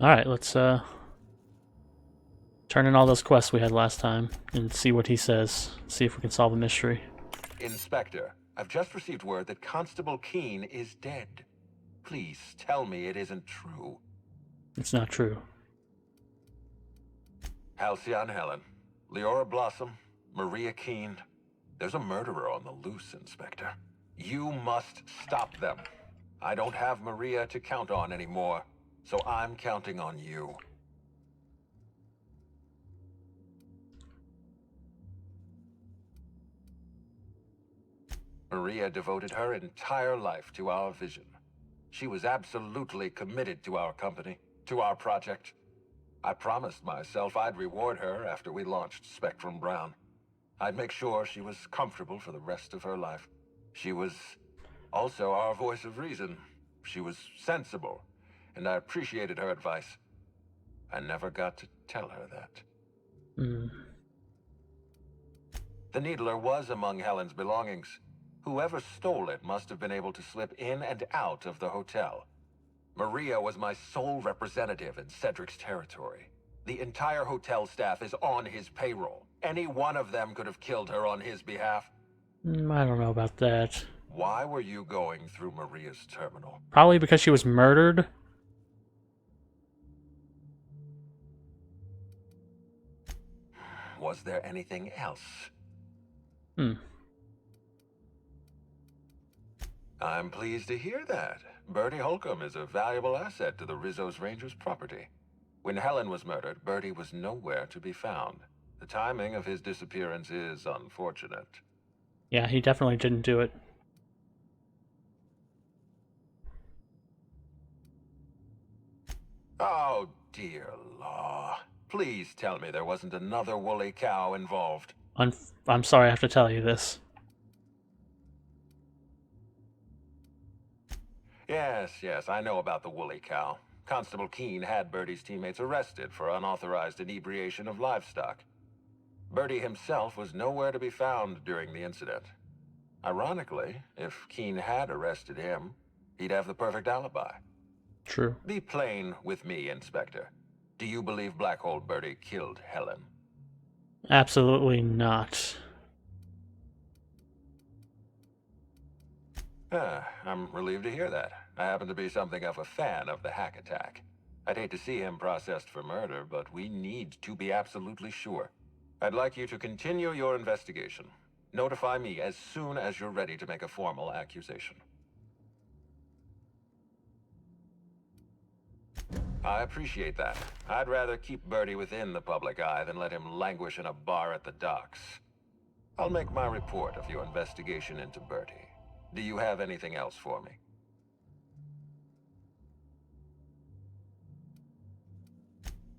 Alright, let's turn in all those quests we had last time and see what he says. See if we can solve a mystery. Inspector, I've just received word that Constable Keene is dead. Please tell me it isn't true. It's not true. Halcyon Helen, Leora Blossom, Maria Keene. There's a murderer on the loose, Inspector. You must stop them. I don't have Maria to count on anymore, so I'm counting on you. Maria devoted her entire life to our vision. She was absolutely committed to our company, to our project. I promised myself I'd reward her after we launched Spectrum Brown. I'd make sure she was comfortable for the rest of her life. She was also our voice of reason. She was sensible, and I appreciated her advice. I never got to tell her that. The Needler was among Helen's belongings. Whoever stole it must have been able to slip in and out of the hotel. Maria was my sole representative in Cedric's territory. The entire hotel staff is on his payroll. Any one of them could have killed her on his behalf. I don't know about that. Why were you going through Maria's terminal? Probably because she was murdered. Was there anything else? I'm pleased to hear that. Bertie Holcomb is a valuable asset to the Rizzo's Rangers property. When Helen was murdered, Bertie was nowhere to be found. The timing of his disappearance is unfortunate. Yeah, he definitely didn't do it. Oh, dear law. Please tell me there wasn't another woolly cow involved. I'm sorry I have to tell you this. Yes, I know about the woolly cow. Constable Keene had Bertie's teammates arrested for unauthorized inebriation of livestock. Bertie himself was nowhere to be found during the incident. Ironically, if Keene had arrested him, he'd have the perfect alibi. True. Be plain with me, Inspector. Do you believe Black Hole Bertie killed Helen? Absolutely not. I'm relieved to hear that. I happen to be something of a fan of the hack attack. I'd hate to see him processed for murder, but we need to be absolutely sure. I'd like you to continue your investigation. Notify me as soon as you're ready to make a formal accusation. I appreciate that. I'd rather keep Bertie within the public eye than let him languish in a bar at the docks. I'll make my report of your investigation into Bertie. Do you have anything else for me?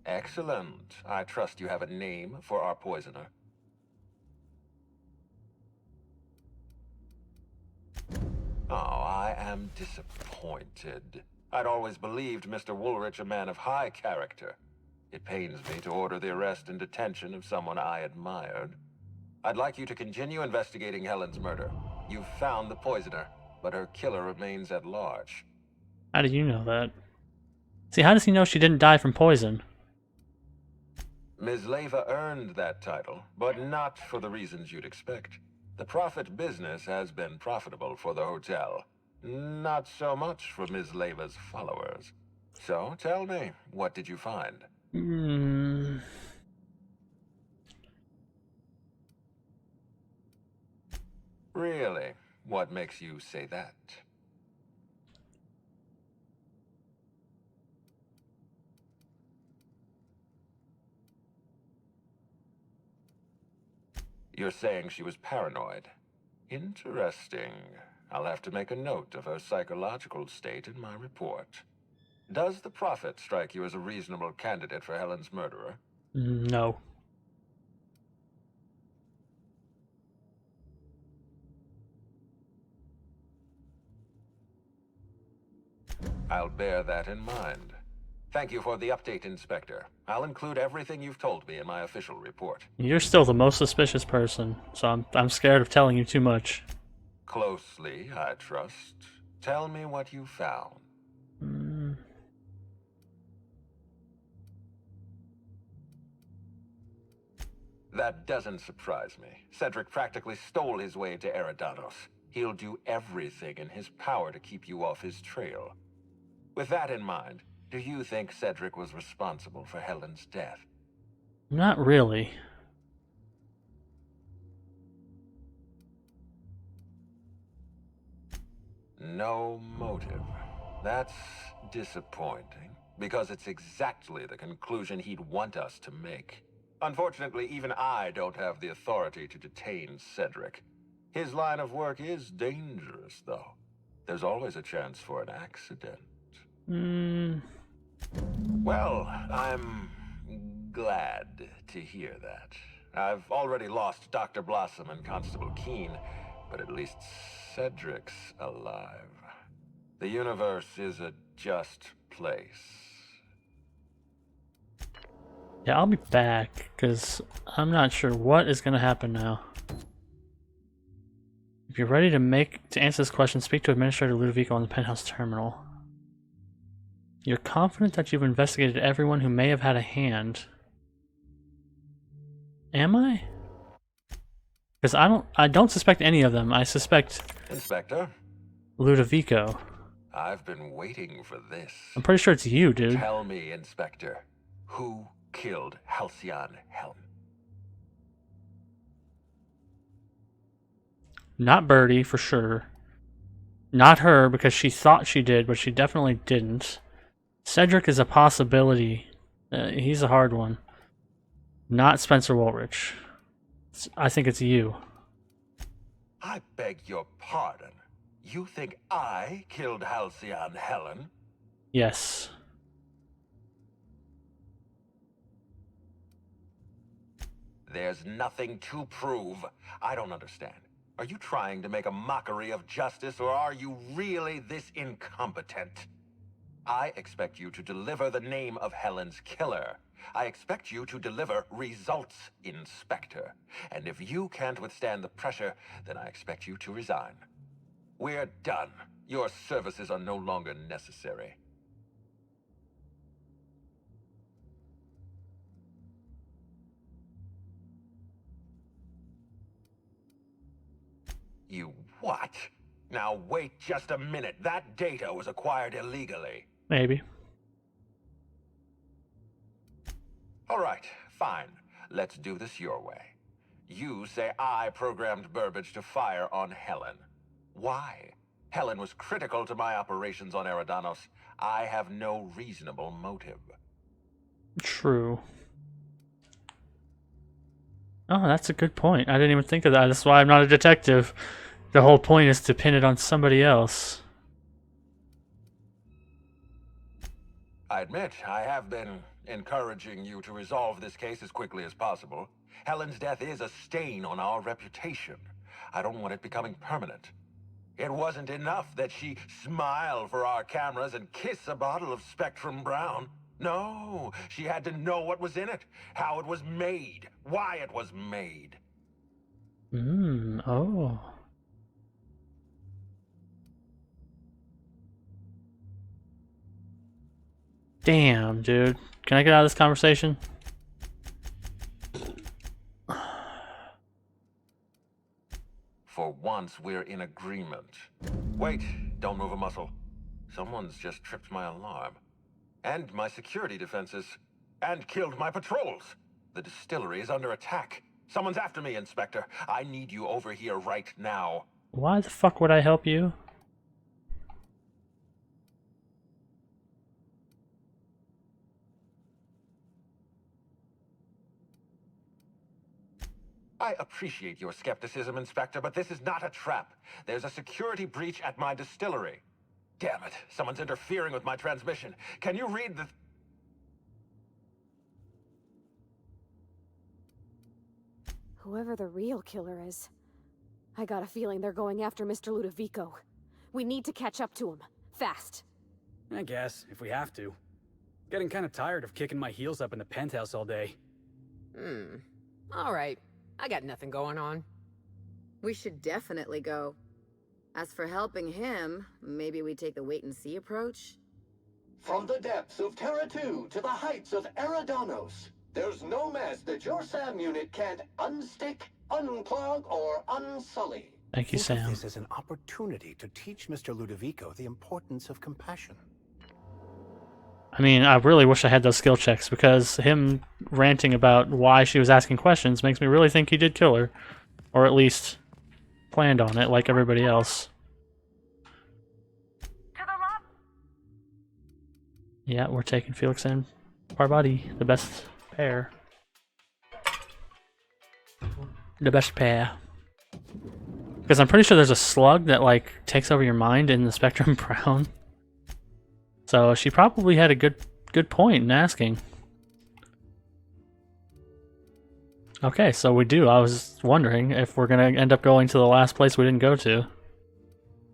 Excellent. I trust you have a name for our poisoner. Oh, I am disappointed. I'd always believed Mr. Woolrich a man of high character. It pains me to order the arrest and detention of someone I admired. I'd like you to continue investigating Helen's murder. You've found the poisoner, but her killer remains at large. How do you know that? See, how does he know she didn't die from poison? Ms. Leyva earned that title, but not for the reasons you'd expect. The profit business has been profitable for the hotel. Not so much for Ms. Leyva's followers. So, tell me, what did you find? Really? What makes you say that? You're saying she was paranoid. Interesting. I'll have to make a note of her psychological state in my report. Does the Prophet strike you as a reasonable candidate for Helen's murderer? No. I'll bear that in mind. Thank you for the update, Inspector. I'll include everything you've told me in my official report. You're still the most suspicious person, so I'm scared of telling you too much. Closely, I trust. Tell me what you found. That doesn't surprise me. Cedric practically stole his way to Eridanos. He'll do everything in his power to keep you off his trail. With that in mind, do you think Cedric was responsible for Helen's death? Not really. No motive. That's disappointing, because it's exactly the conclusion he'd want us to make. Unfortunately, even I don't have the authority to detain Cedric. His line of work is dangerous, though. There's always a chance for an accident. Well, I'm glad to hear that. I've already lost Dr. Blossom and Constable Keene, but at least Cedric's alive. The universe is a just place. Yeah, I'll be back, because I'm not sure what is going to happen now. If you're ready to answer this question, speak to Administrator Ludovico on the penthouse terminal. You're confident that you've investigated everyone who may have had a hand. Am I? Because I don't suspect any of them. I suspect Inspector? Ludovico. I've been waiting for this. I'm pretty sure it's you, dude. Tell me, Inspector, who killed Halcyon Helen? Not Birdie, for sure. Not her, because she thought she did, but she definitely didn't. Cedric is a possibility. He's a hard one. Not Spencer Woolrich. I think it's you. I beg your pardon. You think I killed Halcyon Helen? Yes. There's nothing to prove. I don't understand. Are you trying to make a mockery of justice, or are you really this incompetent? I expect you to deliver the name of Helen's killer. I expect you to deliver results, Inspector. And if you can't withstand the pressure, then I expect you to resign. We're done. Your services are no longer necessary. You what? Now wait just a minute. That data was acquired illegally. Maybe. All right, fine. Let's do this your way. You say I programmed Burbage to fire on Helen. Why? Helen was critical to my operations on Eridanos. I have no reasonable motive. True. Oh, that's a good point. I didn't even think of that. That's why I'm not a detective. The whole point is to pin it on somebody else. I admit, I have been encouraging you to resolve this case as quickly as possible. Helen's death is a stain on our reputation. I don't want it becoming permanent. It wasn't enough that she smile for our cameras and kiss a bottle of Spectrum Brown. No, she had to know what was in it, how it was made, why it was made. Oh. Damn, dude. Can I get out of this conversation? For once, we're in agreement. Wait, don't move a muscle. Someone's just tripped my alarm. And my security defenses. And killed my patrols. The distillery is under attack. Someone's after me, Inspector. I need you over here right now. Why the fuck would I help you? I appreciate your skepticism, Inspector, but this is not a trap. There's a security breach at my distillery. Damn it, someone's interfering with my transmission. Can you read the... Whoever the real killer is, I got a feeling they're going after Mr. Ludovico. We need to catch up to him. Fast. I guess, if we have to. Getting kind of tired of kicking my heels up in the penthouse all day. All right. I got nothing going on. We should definitely go. As for helping him, maybe we take the wait-and-see approach? From the depths of Terra 2 to the heights of Eridanos, There's no mess that your SAM unit can't unstick, unclog, or unsully. Thank you, Think of Sam. this as an opportunity to teach Mr. Ludovico the importance of compassion. I mean, I really wish I had those skill checks, because him ranting about why she was asking questions makes me really think he did kill her. Or at least planned on it, like everybody else. Yeah, we're taking Felix and Parvati, the best pair. The best pair. Because I'm pretty sure there's a slug that, like, takes over your mind in the Spectrum Brown. So she probably had a good point in asking. Okay, so we do. I was wondering if we're gonna end up going to the last place we didn't go to.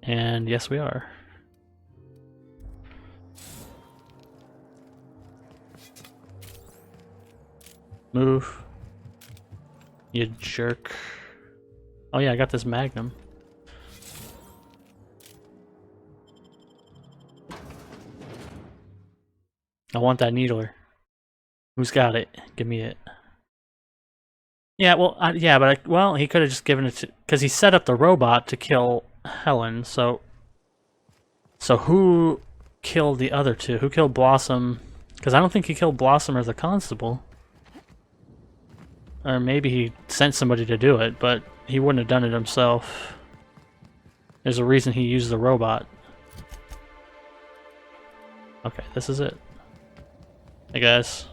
And yes, we are. Move. You jerk. Oh yeah, I got this Magnum. I want that needler. Who's got it? Give me it. Yeah, well, yeah, but well, he could have just given it to, because he set up the robot to kill Helen. So who killed the other two? Who killed Blossom? Because I don't think he killed Blossom or the constable. Or maybe he sent somebody to do it, but he wouldn't have done it himself. There's a reason he used the robot. Okay, this is it. Hey guys.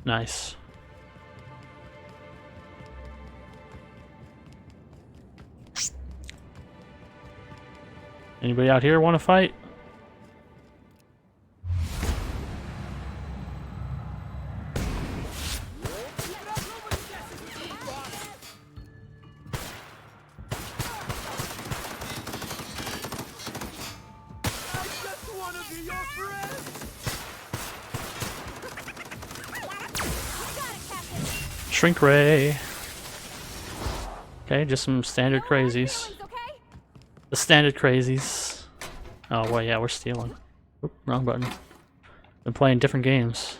Nice. Anybody out here want to fight? Shrink ray. Okay, just some standard crazies. The standard crazies. Oh, well, yeah, we're stealing. Oop, wrong button. Been playing different games.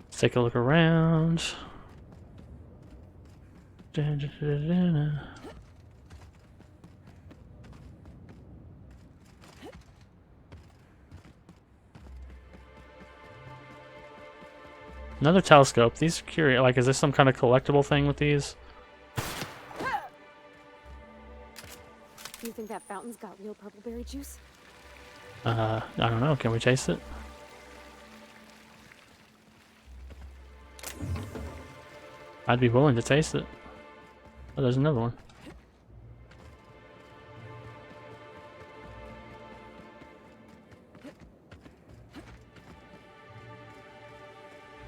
Let's take a look around. Another telescope. These are curious. Like, is there some kind of collectible thing with these? Do you think that fountain's got real purple berry juice? I don't know. Can we taste it? I'd be willing to taste it. Oh, there's another one.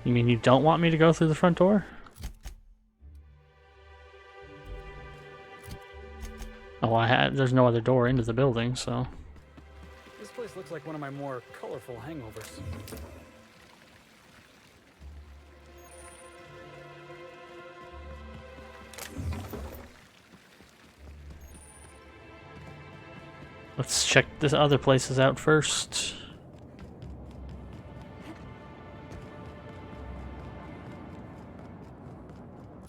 You mean you don't want me to go through the front door? Oh, there's no other door into the building, so... This place looks like one of my more colorful hangovers. Let's check this other places out first.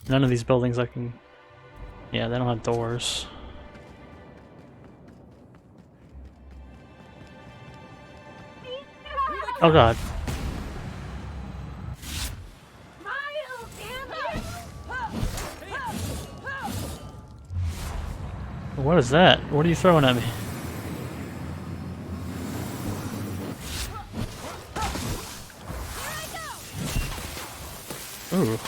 None of these buildings I can... Yeah, they don't have doors. Oh god. What is that? What are you throwing at me? Ooh.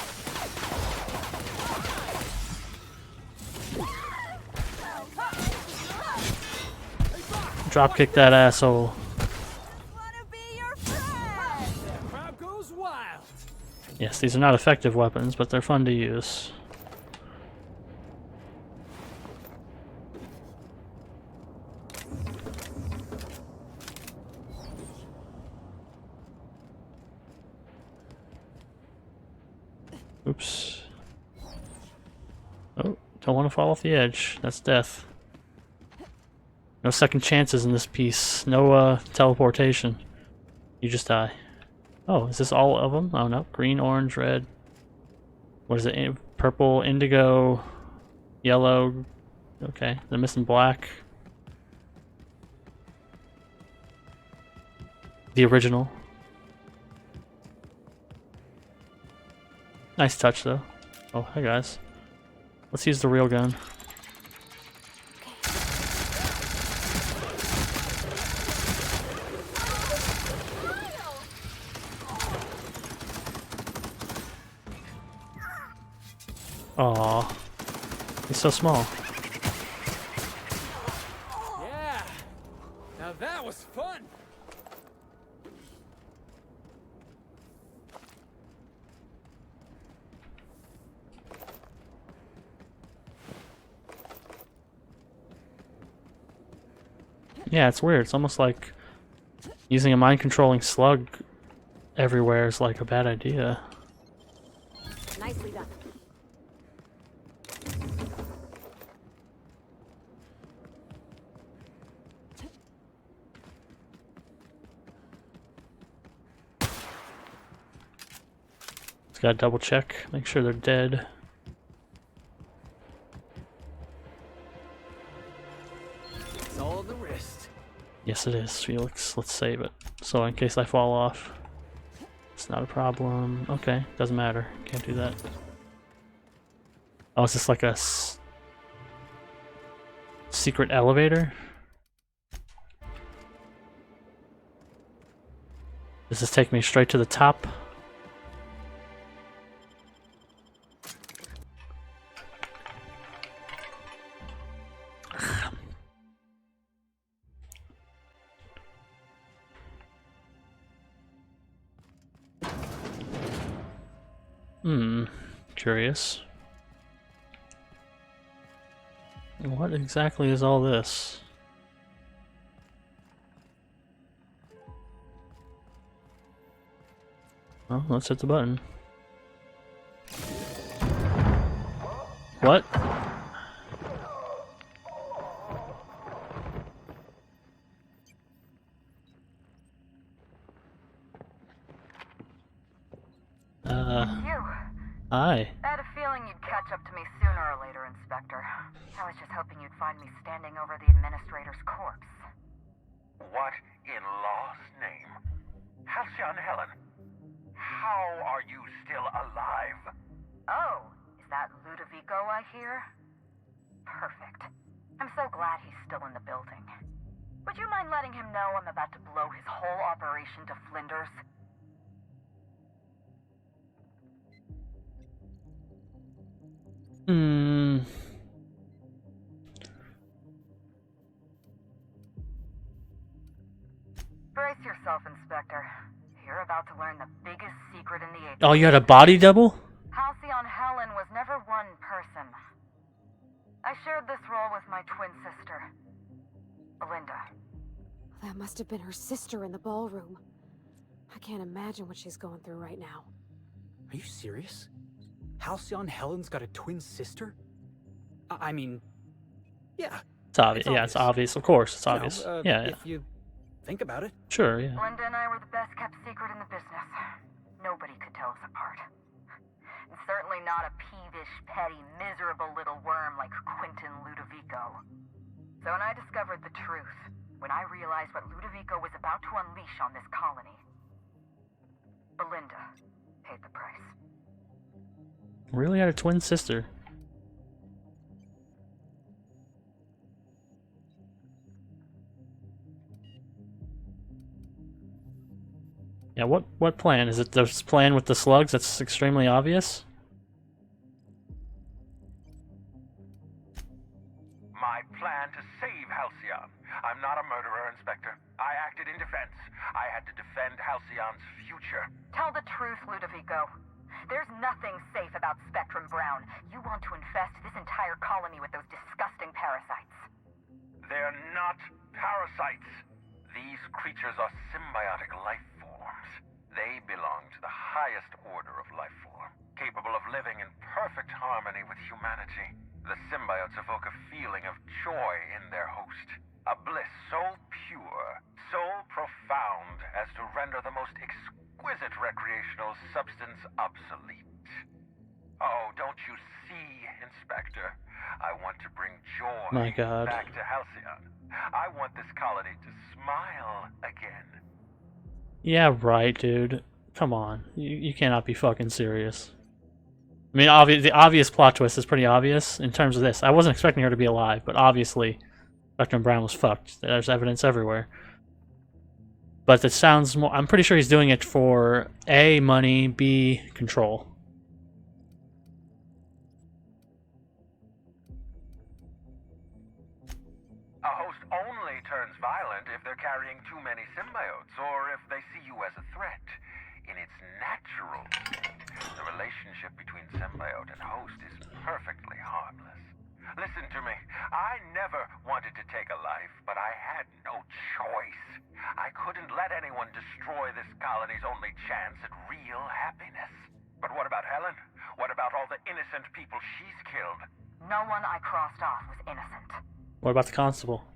Dropkick that asshole. Yes, these are not effective weapons, but they're fun to use. Oops. Oh, don't want to fall off the edge. That's death. No second chances in this piece. No teleportation. You just die. Oh, is this all of them? Oh no. Green, orange, red. What is it? Purple, indigo, yellow. Okay, they're missing black. The original. Nice touch though. Oh, hi guys. Let's use the real gun. Aw, he's so small. Yeah! Now that was fun! Yeah, it's weird. It's almost like using a mind-controlling slug everywhere is like a bad idea. Nicely done. Just gotta double check, make sure they're dead. It's all the wrist. Yes, it is, Felix. Let's save it. So in case I fall off, it's not a problem. Okay, doesn't matter. Can't do that. Oh, is this like a secret elevator? Does this take me straight to the top? Curious. What exactly is all this? Well, let's hit the button. What? You. Hi. I had a feeling you'd catch up to me sooner or later, Inspector. I was just hoping you'd find me standing over the administrator's corpse. What in law's name? Halcyon Helen, how are you still alive? Oh, is that Ludovico I hear? Perfect. I'm so glad he's still in the building. Would you mind letting him know I'm about to blow his whole operation to flinders? Brace yourself, Inspector. You're about to learn the biggest secret in the agency. Oh, you had a body double? Halcyon Helen was never one person. I shared this role with my twin sister, Belinda. That must have been her sister in the ballroom. I can't imagine what she's going through right now. Are you serious? Halcyon Helen's got a twin sister? I mean, yeah. It's obvious. Yeah, it's obvious. Of course, it's You know, obvious. Yeah, yeah. If you think about it. Sure, yeah. Belinda and I were the best kept secret in the business. Nobody could tell us apart. And certainly not a peevish, petty, miserable little worm like Quentin Ludovico. So when I discovered the truth, when I realized what Ludovico was about to unleash on this colony, Belinda paid the price. Really had a twin sister. Yeah, what plan? Is it this plan with the slugs that's extremely obvious? My plan to save Halcyon. I'm not a murderer, Inspector. I acted in defense. I had to defend Halcyon's future. Tell the truth, Ludovico. There's nothing safe about Spectrum Brown. You want to infest this entire colony with those disgusting parasites. They're not parasites. These creatures are symbiotic life forms. They belong to the highest order of life form, capable of living in perfect harmony with humanity. The symbiotes evoke a feeling of joy in their host, a bliss so pure, so profound as to render the most exquisite recreational substance obsolete. Oh, don't you see, Inspector? I want to bring joy My God. back to Halcyon. I want this colony to smile again. Yeah, right, dude. Come on. You cannot be fucking serious. I mean, the obvious plot twist is pretty obvious in terms of this. I wasn't expecting her to be alive, but obviously Spectrum Brown was fucked. There's evidence everywhere. But it sounds more... I'm pretty sure he's doing it for A, money, B, control. A host only turns violent if they're carrying too many symbiotes, or if they see you as a threat. In its natural state, the relationship between symbiote and host is perfectly harmless. Listen to me. I never wanted to take a life, but I had no choice. I couldn't let anyone destroy this colony's only chance at real happiness. But what about Helen? What about all the innocent people she's killed? No one I crossed off was innocent. What about the constable?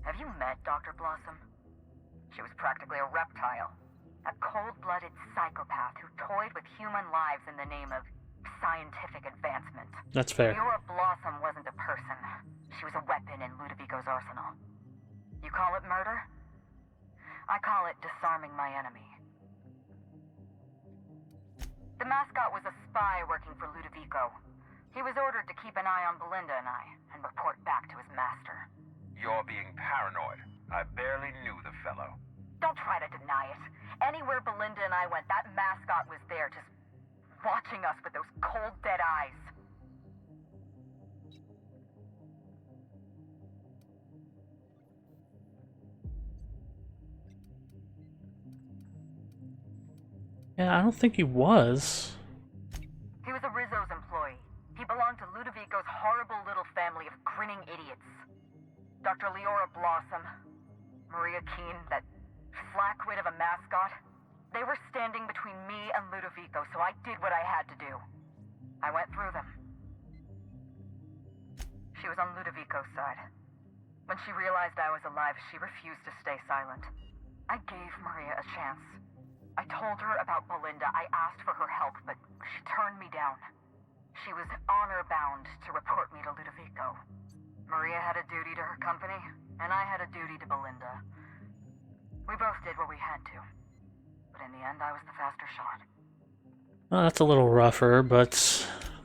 Have you met Dr. Blossom? She was practically a reptile. A cold-blooded psychopath who toyed with human lives in the name of scientific advancement. That's fair. Leora Blossom wasn't a person. She was a weapon in Ludovico's arsenal. You call it murder? I call it disarming my enemy. The mascot was a spy working for Ludovico. He was ordered to keep an eye on Belinda and I, and report back to his master. You're being paranoid. I barely knew the fellow. Don't try to deny it. Anywhere Belinda and I went, that mascot was there, just watching us with those cold, dead eyes. Yeah, I don't think he was. He was a Rizzo's employee. He belonged to Ludovico's horrible little family of grinning idiots. Dr. Leora Blossom, Maria Keene, that flackwit of a mascot, they were standing between me and Ludovico, so I did what I had to do. I went through them. She was on Ludovico's side. When she realized I was alive, she refused to stay silent. I gave Maria a chance. I told her about Belinda. I asked for her help, but she turned me down. She was honor-bound to report me to Ludovico. Maria had a duty to her company, and I had a duty to Belinda. We both did what we had to. But in the end, I was the faster shot. Well, that's a little rougher, but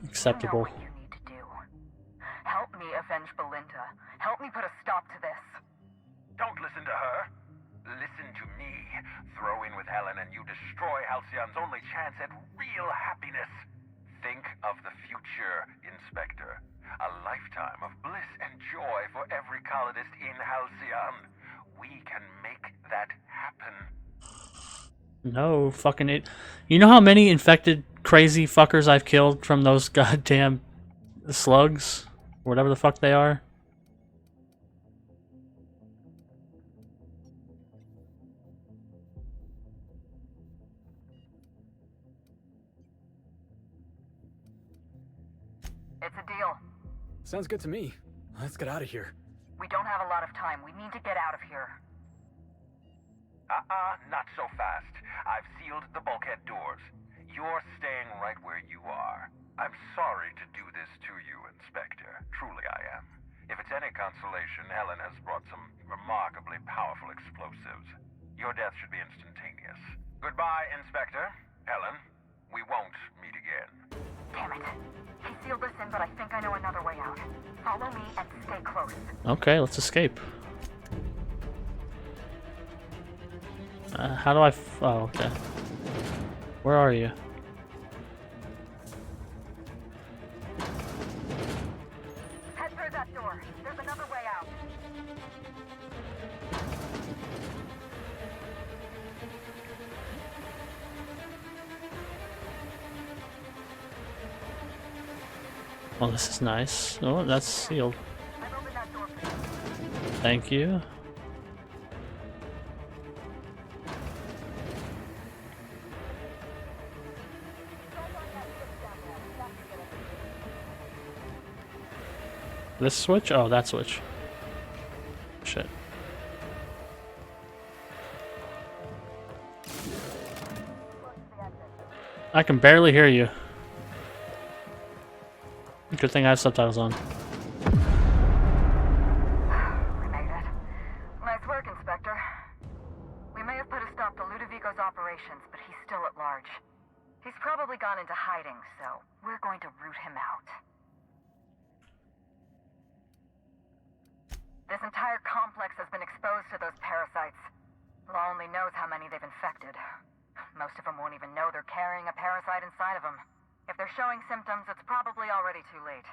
acceptable. You know what you need to do. Help me avenge Belinda. Help me put a stop to this. Don't listen to her. Listen to me. Throw in with Helen and you destroy Halcyon's only chance at real happiness. Think of the future, Inspector. A lifetime of bliss and joy for every colonist in Halcyon. We can make that happen. No, fucking it. You know how many infected crazy fuckers I've killed from those goddamn slugs? Whatever the fuck they are? It's a deal. Sounds good to me. Let's get out of here. We don't have a lot of time. We need to get out of here. Not so fast. I've sealed the bulkhead doors. You're staying right where you are. I'm sorry to do this to you, Inspector. Truly I am. If it's any consolation, Helen has brought some remarkably powerful explosives. Your death should be instantaneous. Goodbye, Inspector. Helen, we won't meet again. Damn it. He sealed us in, but I think I know another way out. Follow me and stay close. Okay, let's escape. How do I oh, okay. Where are you? Head through that door. There's another way out. Oh, this is nice. Oh, that's sealed. Thank you. This switch? Oh, that switch. Shit. I can barely hear you. Good thing I have subtitles on. We made it. Nice work, Inspector. We may have put a stop to Ludovico's operations, but he's still at large. He's probably gone into hiding, so we're going to root him out. This entire complex has been exposed to those parasites. Law only knows how many they've infected. Most of them won't even know they're carrying a parasite inside of them. If they're showing symptoms, it's probably already too late.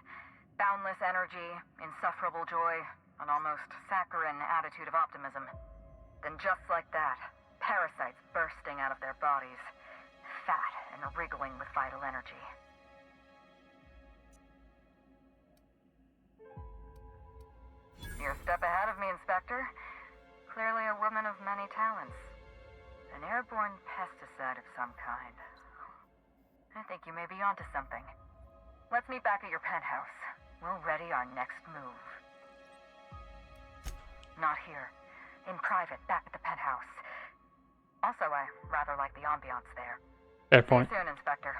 Boundless energy, insufferable joy, an almost saccharine attitude of optimism. Then just like that, parasites bursting out of their bodies, fat and wriggling with vital energy. You're a step ahead of me, Inspector. Clearly a woman of many talents. An airborne pesticide of some kind. I think you may be onto something. Let's meet back at your penthouse. We'll ready our next move. Not here. In private, back at the penthouse. Also, I rather like the ambiance there. Fair point. See you soon, Inspector.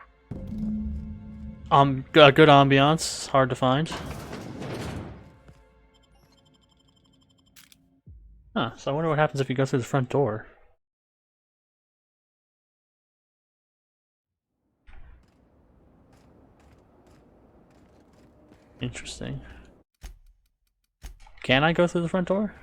Good ambiance. Hard to find. Huh, so I wonder what happens if you go through the front door. Interesting. Can I go through the front door?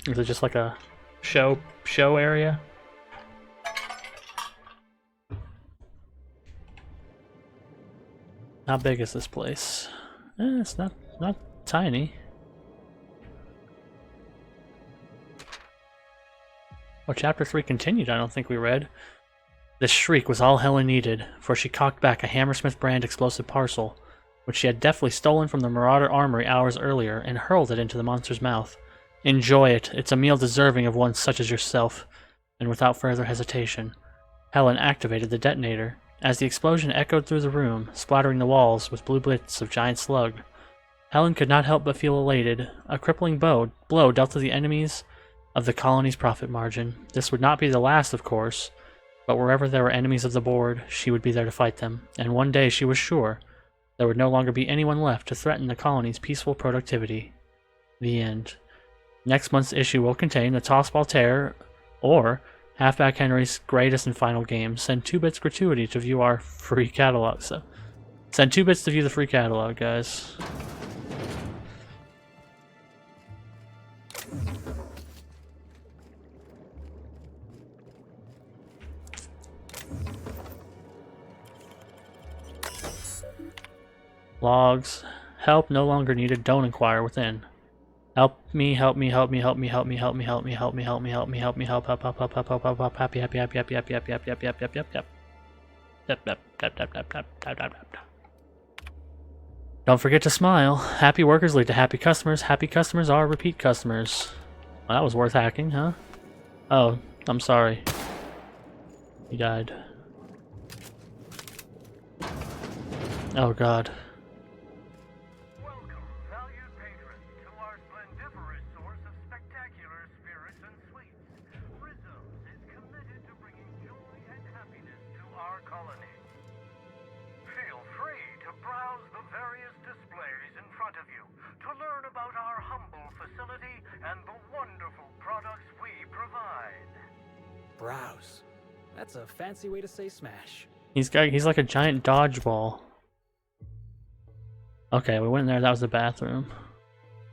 Is it just like a show area? How big is this place? It's not tiny. Well, chapter 3 continued, I don't think we read. This shriek was all Helen needed, for she cocked back a Hammersmith brand explosive parcel, which she had deftly stolen from the Marauder armory hours earlier, and hurled it into the monster's mouth. Enjoy it. It's a meal deserving of one such as yourself. And without further hesitation, Helen activated the detonator. As the explosion echoed through the room, splattering the walls with blue bits of giant slug, Helen could not help but feel elated. A crippling blow dealt to the enemies of the colony's profit margin. This would not be the last, of course, but wherever there were enemies of the board, she would be there to fight them. And one day, she was sure, there would no longer be anyone left to threaten the colony's peaceful productivity. The end. Next month's issue will contain the Tossball Tear, or Halfback Henry's greatest and final game. Send 2 bits gratuity to view our free catalog. So, send 2 bits to view the free catalog, guys. Logs. Help no longer needed. Don't inquire within. Help me, help me, help me, help me, help me, help me, help me, help me, help me, help me, help me, help, help, happy, happy, happy, happy, happy, happy, happy, happy, happy, happy, happy, happy. Don't forget to smile. Happy workers lead to happy customers. Happy customers are repeat customers. Well, that was worth hacking, huh? Oh, I'm sorry. He died. Oh god. Browse. That's a fancy way to say smash. He's like a giant dodgeball. Okay, we went in there, that was the bathroom.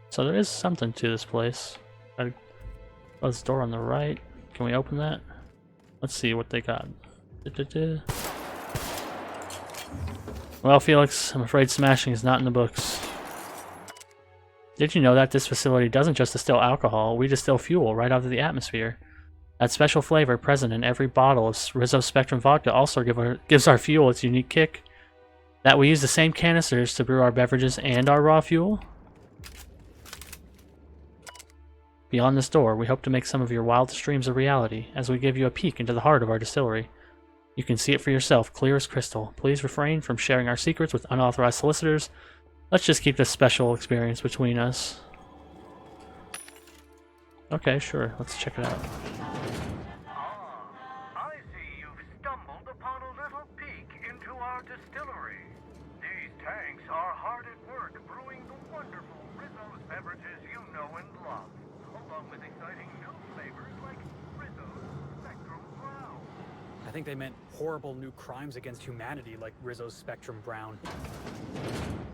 So there is something to this place. Close the door on the right. Can we open that? Let's see what they got. Well, Felix, I'm afraid smashing is not in the books. Did you know that this facility doesn't just distill alcohol, we distill fuel right out of the atmosphere? That special flavor present in every bottle of Rizzo Spectrum vodka also gives our fuel its unique kick. That we use the same canisters to brew our beverages and our raw fuel? Beyond this door, we hope to make some of your wildest dreams a reality as we give you a peek into the heart of our distillery. You can see it for yourself, clear as crystal. Please refrain from sharing our secrets with unauthorized solicitors. Let's just keep this special experience between us. Okay, sure. Let's check it out. I see you've stumbled upon a little peek into our distillery. These tanks are hard at work brewing the wonderful Rizzo's beverages you know and love, along with exciting new flavors like Rizzo's Spectrum Brown. I think they meant horrible new crimes against humanity like Rizzo's Spectrum Brown.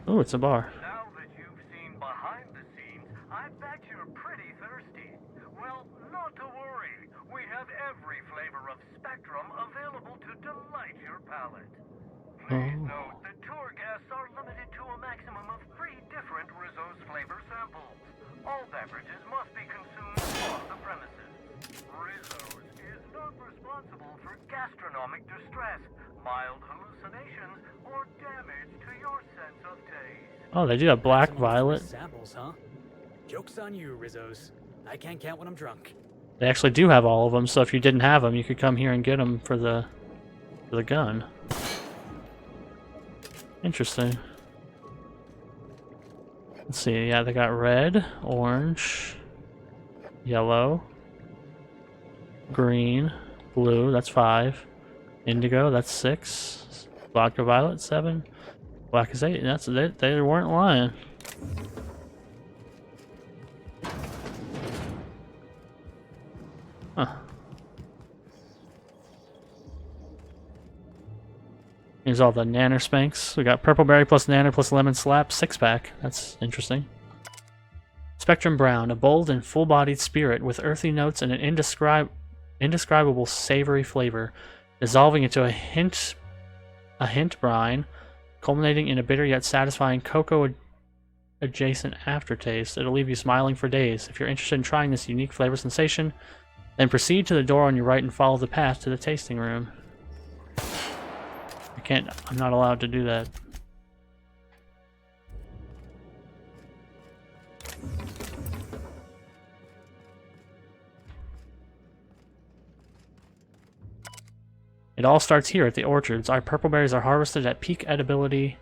Oh, it's a bar. Now that you've seen behind the scenes, I bet you're pretty thirsty. Well, not to worry. We have every flavor of Spectrum available to delight your palate. Please note that tour guests are limited to a maximum of 3 different Rizzo's flavor samples. All beverages must be consumed off the premises. Rizzo's is not responsible for gastronomic distress, mild hallucinations, or damage to your sense of taste. Oh, they do have black Maximum violet. samples, huh? Joke's on you, Rizzo's. I can't count when I'm drunk. They actually do have all of them, so if you didn't have them, you could come here and get them for the gun. Interesting. Let's see, yeah, they got red, orange, yellow, green, blue, that's 5. Indigo, that's 6. Vodka violet, 7. Black is 8. They weren't lying. Huh. Here's all the nanner spanks. We got purple berry plus nanner plus lemon slap 6-pack. That's interesting. Spectrum Brown, a bold and full-bodied spirit with earthy notes and an indescribable savory flavor, dissolving into a hint brine, culminating in a bitter yet satisfying cocoa-adjacent aftertaste. It'll leave you smiling for days. If you're interested in trying this unique flavor sensation, then proceed to the door on your right and follow the path to the tasting room. I'm not allowed to do that. It all starts here at the orchards. Our purple berries are harvested at peak edibility,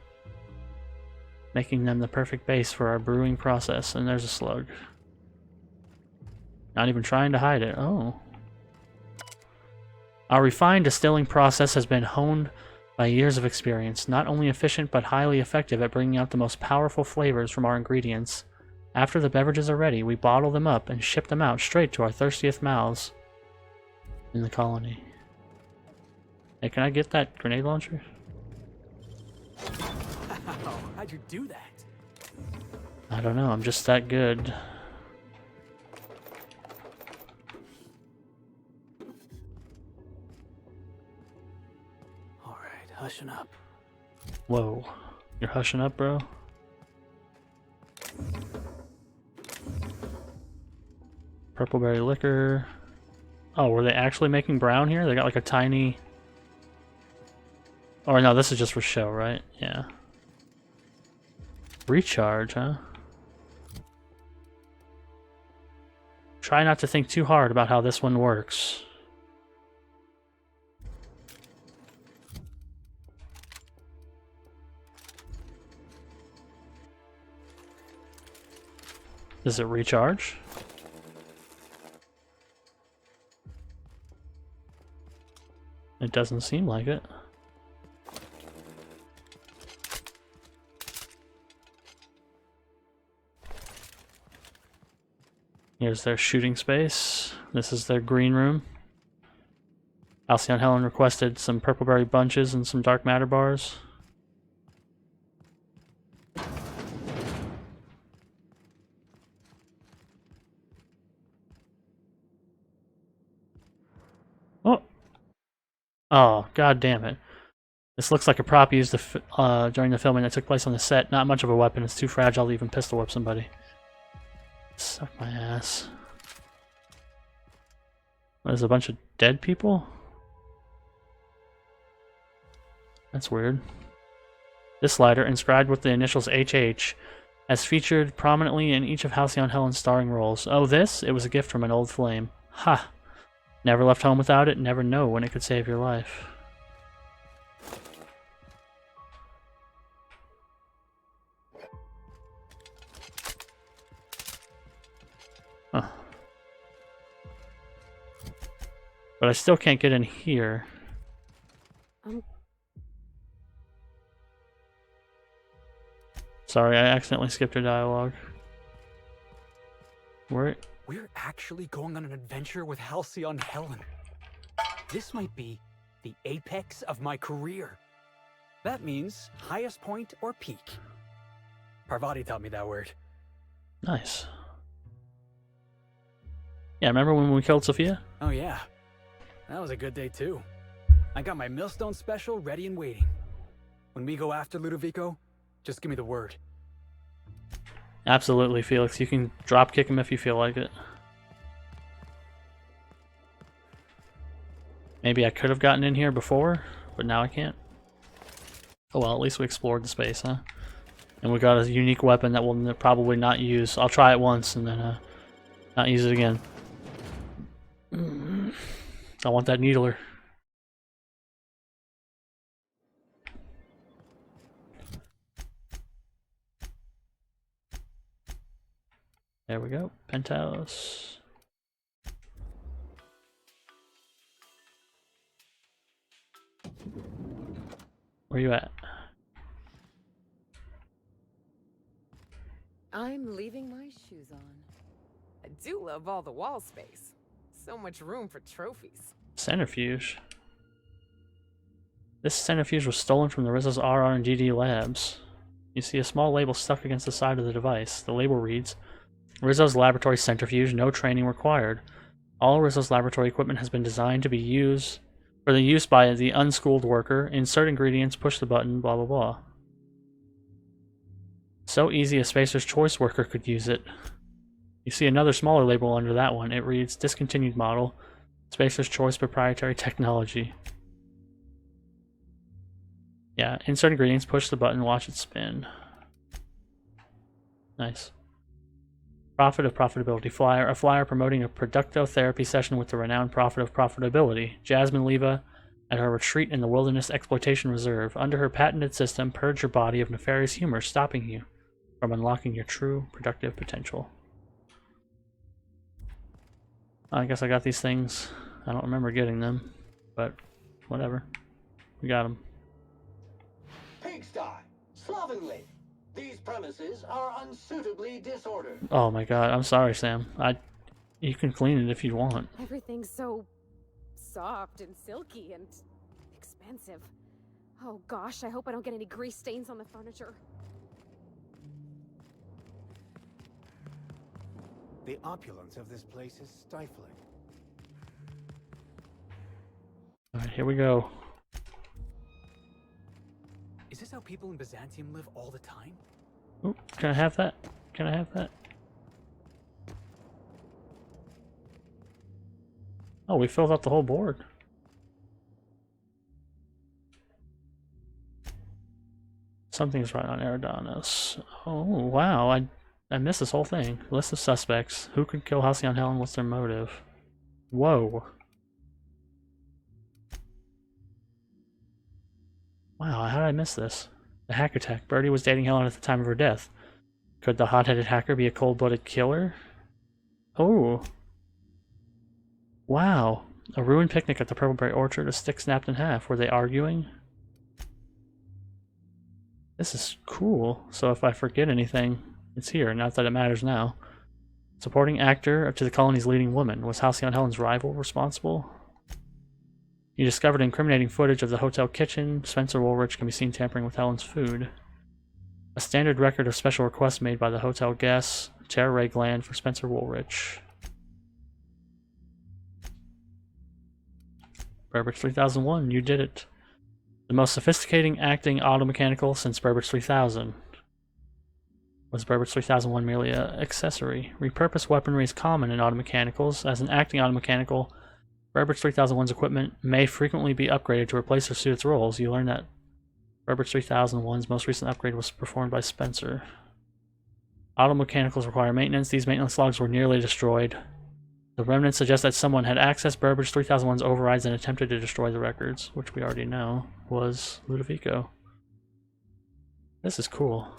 making them the perfect base for our brewing process. And there's a slug. Not even trying to hide it. Oh. Our refined distilling process has been honed by years of experience, not only efficient but highly effective at bringing out the most powerful flavors from our ingredients. After the beverages are ready, we bottle them up and ship them out straight to our thirstiest mouths in the colony. Hey, can I get that grenade launcher? Wow, how'd you do that? I don't know, I'm just that good. Hushing up. Whoa. You're hushing up, bro? Purple berry liquor. Oh, were they actually making brown here? They got like a tiny... Or no, this is just for show, right? Yeah. Recharge, huh? Try not to think too hard about how this one works. Does it recharge? It doesn't seem like it. Here's their shooting space. This is their green room. Halcyon Helen requested some purple berry bunches and some dark matter bars. Oh, god damn it. This looks like a prop used during the filming that took place on the set. Not much of a weapon. It's too fragile to even pistol whip somebody. Suck my ass. There's a bunch of dead people? That's weird. This lighter, inscribed with the initials HH, has featured prominently in each of Halcyon Helen's starring roles. Oh, this? It was a gift from an old flame. Ha! Never left home without it, never know when it could save your life. Huh. But I still can't get in here. Sorry, I accidentally skipped a dialogue. We're actually going on an adventure with Halcyon Helen. This might be the apex of my career. That means highest point or peak. Parvati taught me that word. Nice. Yeah, remember when we killed Sophia? Oh yeah. That was a good day too. I got my Millstone special ready and waiting. When we go after Ludovico, just give me the word. Absolutely, Felix. You can drop kick him if you feel like it. Maybe I could have gotten in here before, but now I can't. Oh well, at least we explored the space, huh? And we got a unique weapon that we'll probably not use. I'll try it once and then not use it again. I want that needler. There we go. Penthouse. Where you at? I'm leaving my shoes on. I do love all the wall space. So much room for trophies. Centrifuge. This centrifuge was stolen from the Rizzo's RR&DD labs. You see a small label stuck against the side of the device. The label reads, Rizzo's laboratory centrifuge, no training required. All Rizzo's laboratory equipment has been designed to be used for the use by the unschooled worker. Insert ingredients, push the button, blah blah blah. So easy a Spacer's Choice worker could use it. You see another smaller label under that one. It reads, discontinued model, Spacer's Choice proprietary technology. Yeah, insert ingredients, push the button, watch it spin. Nice. Prophet of Profitability Flyer. A flyer promoting a productotherapy session with the renowned Prophet of Profitability, Jasmine Leva, at her retreat in the Wilderness Exploitation Reserve. Under her patented system, purge your body of nefarious humor, stopping you from unlocking your true productive potential. I guess I got these things. I don't remember getting them, but whatever. We got them. Pigsty, slovenly. These premises are unsuitably disordered. Oh my god, I'm sorry, Sam. You can clean it if you want. Everything's so soft and silky and expensive. Oh gosh, I hope I don't get any grease stains on the furniture. The opulence of this place is stifling. Alright, here we go. Is this how people in Byzantium live all the time? Ooh, can I have that? Can I have that? Oh, we filled out the whole board. Something's right on Eridanos. Oh, wow. I missed this whole thing. List of suspects. Who could kill Halcyon Helen? What's their motive? Whoa. Wow, how did I miss this? The hack attack. Birdie was dating Helen at the time of her death. Could the hot-headed hacker be a cold-blooded killer? Oh. Wow. A ruined picnic at the Purpleberry Orchard. A stick snapped in half. Were they arguing? This is cool. So if I forget anything, it's here. Not that it matters now. Supporting actor to the colony's leading woman. Was Halcyon Helen's rival responsible? You discovered incriminating footage of the hotel kitchen. Spencer Woolrich can be seen tampering with Helen's food. A standard record of special requests made by the hotel guests. Terror ray gland for Spencer Woolrich. Burbage 3001, you did it. The most sophisticated acting automechanical since Burbage 3000. Was Burbage 3001 merely an accessory? Repurposed weaponry is common in automechanicals. As an acting automechanical, Burbage 3001's equipment may frequently be upgraded to replace or suit its roles. You learn that Burbage 3001's most recent upgrade was performed by Spencer. Automechanicals require maintenance. These maintenance logs were nearly destroyed. The remnants suggest that someone had accessed Burbage 3001's overrides and attempted to destroy the records, which we already know was Ludovico. This is cool.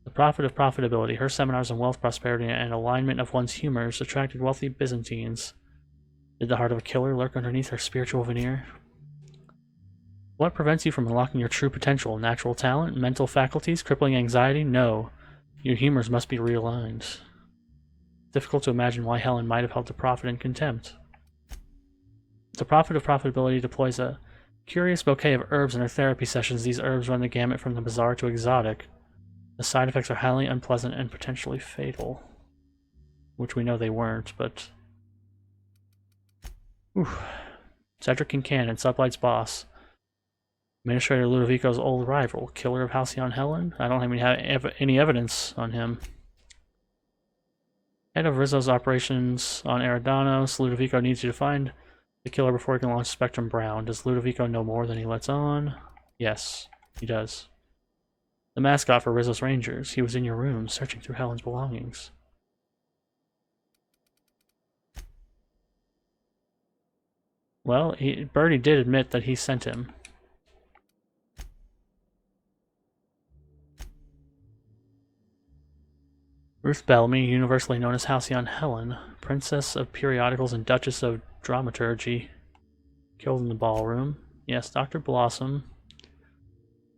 The profit of profitability. Her seminars on wealth, prosperity, and alignment of one's humors attracted wealthy Byzantines. Did the heart of a killer lurk underneath her spiritual veneer? What prevents you from unlocking your true potential? Natural talent? Mental faculties? Crippling anxiety? No. Your humors must be realigned. Difficult to imagine why Helen might have held the prophet in contempt. The prophet of profitability deploys a curious bouquet of herbs in her therapy sessions. These herbs run the gamut from the bizarre to exotic. The side effects are highly unpleasant and potentially fatal. Which we know they weren't, but... Oof. Cedric Kincannon, Sublight's boss. Administrator Ludovico's old rival. Killer of Halcyon Helen? I don't have any evidence on him. Head of Rizzo's operations on Eridanos. Ludovico needs you to find the killer before he can launch Spectrum Brown. Does Ludovico know more than he lets on? Yes, he does. The mascot for Rizzo's Rangers. He was in your room, searching through Helen's belongings. Well, Birdie did admit that he sent him. Ruth Bellamy, universally known as Halcyon Helen, Princess of Periodicals and Duchess of Dramaturgy, killed in the ballroom. Yes, Dr. Blossom.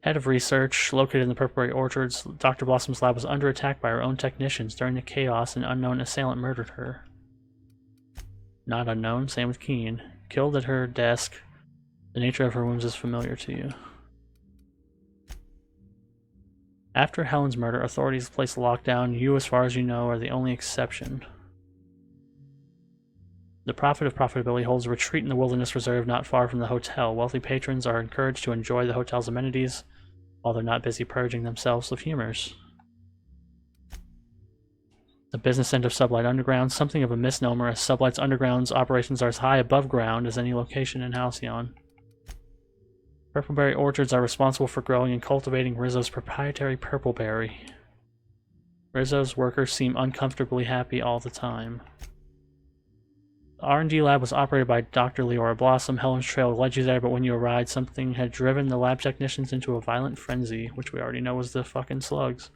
Head of research, located in the Purple Orchards, Dr. Blossom's lab was under attack by her own technicians. During the chaos, an unknown assailant murdered her. Not unknown, same with Keen. Killed at her desk. The nature of her wounds is familiar to you. After Helen's murder, authorities placed a lockdown. You, as far as you know, are the only exception. The Prophet of Profitability holds a retreat in the Wilderness Reserve not far from the hotel. Wealthy patrons are encouraged to enjoy the hotel's amenities while they're not busy purging themselves of humors. The business end of Sublight Underground, something of a misnomer, as Sublight's Underground's operations are as high above ground as any location in Halcyon. Purpleberry orchards are responsible for growing and cultivating Rizzo's proprietary purpleberry. Rizzo's workers seem uncomfortably happy all the time. The R&D lab was operated by Dr. Leora Blossom. Helen's trail led you there, but when you arrived, something had driven the lab technicians into a violent frenzy, which we already know was the fucking slugs.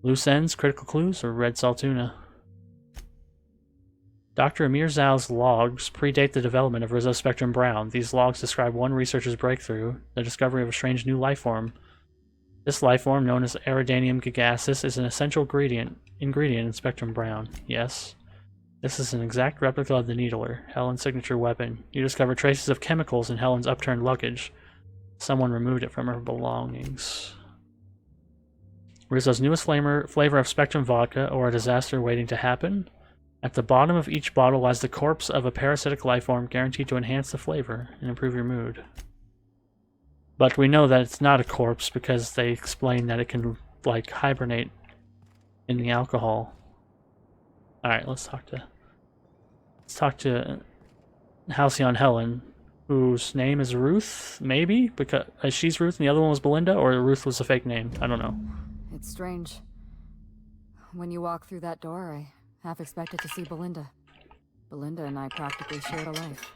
Loose ends, critical clues, or red saltuna? Dr. Amir Zhao's logs predate the development of Rizzo Spectrum Brown. These logs describe one researcher's breakthrough, the discovery of a strange new life form. This life form, known as Eridanium gigasus, is an essential ingredient in Spectrum Brown. Yes. This is an exact replica of the Needler, Helen's signature weapon. You discover traces of chemicals in Helen's upturned luggage. Someone removed it from her belongings. Rizzo's newest flavor of Spectrum vodka, or a disaster waiting to happen? At the bottom of each bottle lies the corpse of a parasitic lifeform guaranteed to enhance the flavor and improve your mood. But we know that it's not a corpse because they explain that it can, like, hibernate in the alcohol. Alright, let's talk to Halcyon Helen, whose name is Ruth, maybe? Because she's Ruth and the other one was Belinda, or Ruth was a fake name? I don't know. It's strange. When you walk through that door, I half expected to see Belinda. Belinda and I practically shared a life.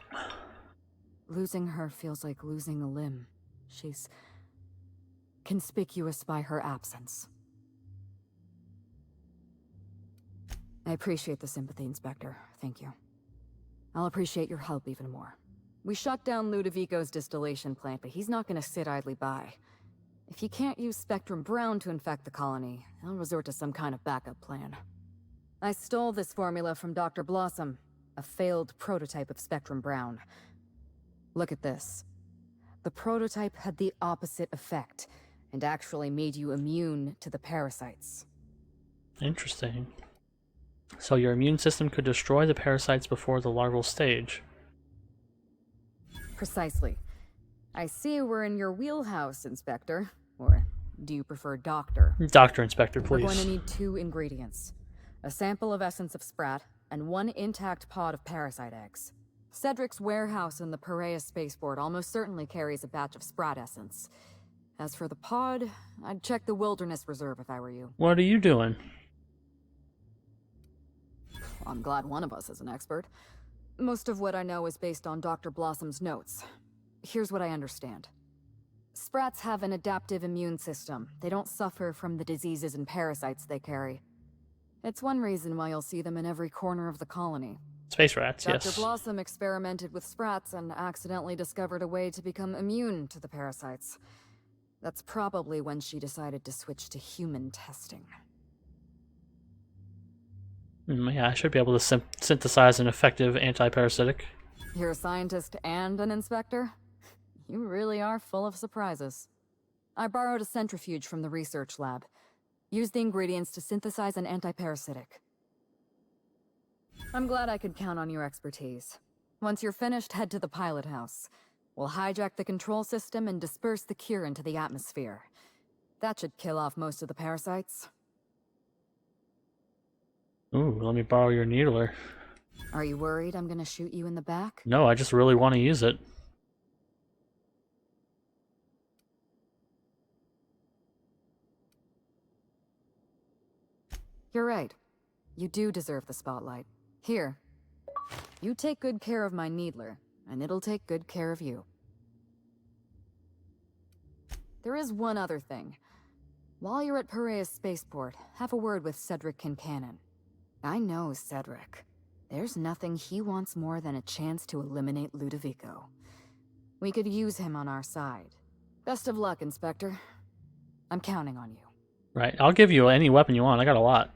Losing her feels like losing a limb. She's conspicuous by her absence. I appreciate the sympathy, Inspector. Thank you. I'll appreciate your help even more. We shut down Ludovico's distillation plant, but he's not going to sit idly by. If he can't use Spectrum Brown to infect the colony, he'll resort to some kind of backup plan. I stole this formula from Dr. Blossom, a failed prototype of Spectrum Brown. Look at this. The prototype had the opposite effect, and actually made you immune to the parasites. Interesting. So your immune system could destroy the parasites before the larval stage. Precisely. I see we're in your wheelhouse, Inspector. Or do you prefer doctor? Doctor Inspector, We're going please. to need 2 ingredients. A sample of essence of sprat, and 1 intact pod of parasite eggs. Cedric's warehouse in the Piraeus spaceport almost certainly carries a batch of sprat essence. As for the pod, I'd check the Wilderness Reserve if I were you. What are you doing? I'm glad one of us is an expert. Most of what I know is based on Dr. Blossom's notes. Here's what I understand. Sprats have an adaptive immune system. They don't suffer from the diseases and parasites they carry. It's one reason why you'll see them in every corner of the colony. Space rats, Dr. yes. Blossom experimented with sprats and accidentally discovered a way to become immune to the parasites. That's probably when she decided to switch to human testing. Yeah, I should be able to synthesize an effective anti-parasitic. You're a scientist and an inspector? You really are full of surprises. I borrowed a centrifuge from the research lab. Use the ingredients to synthesize an anti-parasitic. I'm glad I could count on your expertise. Once you're finished, head to the pilot house. We'll hijack the control system and disperse the cure into the atmosphere. That should kill off most of the parasites. Ooh, let me borrow your needler. Are you worried I'm gonna shoot you in the back? No, I just really want to use it. You're right. You do deserve the spotlight. Here. You take good care of my needler, and it'll take good care of you. There is one other thing. While you're at Piraeus Spaceport, have a word with Cedric Kincannon. I know Cedric. There's nothing he wants more than a chance to eliminate Ludovico. We could use him on our side. Best of luck, Inspector. I'm counting on you. Right, I'll give you any weapon you want. I got a lot.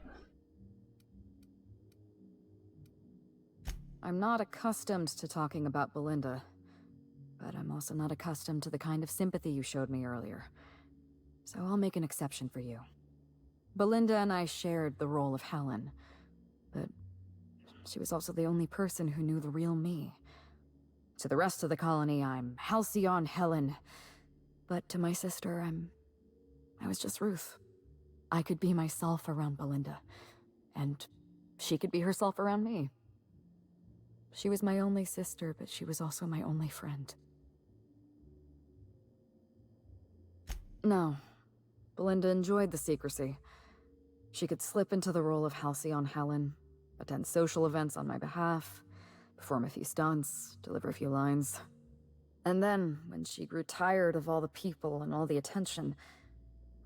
I'm not accustomed to talking about Belinda, but I'm also not accustomed to the kind of sympathy you showed me earlier. So I'll make an exception for you. Belinda and I shared the role of Helen, but she was also the only person who knew the real me. To the rest of the colony, I'm Halcyon Helen, but to my sister, I was just Ruth. I could be myself around Belinda, and she could be herself around me. She was my only sister, but she was also my only friend. No, Belinda enjoyed the secrecy. She could slip into the role of Halcyon Helen, attend social events on my behalf, perform a few stunts, deliver a few lines. And then, when she grew tired of all the people and all the attention,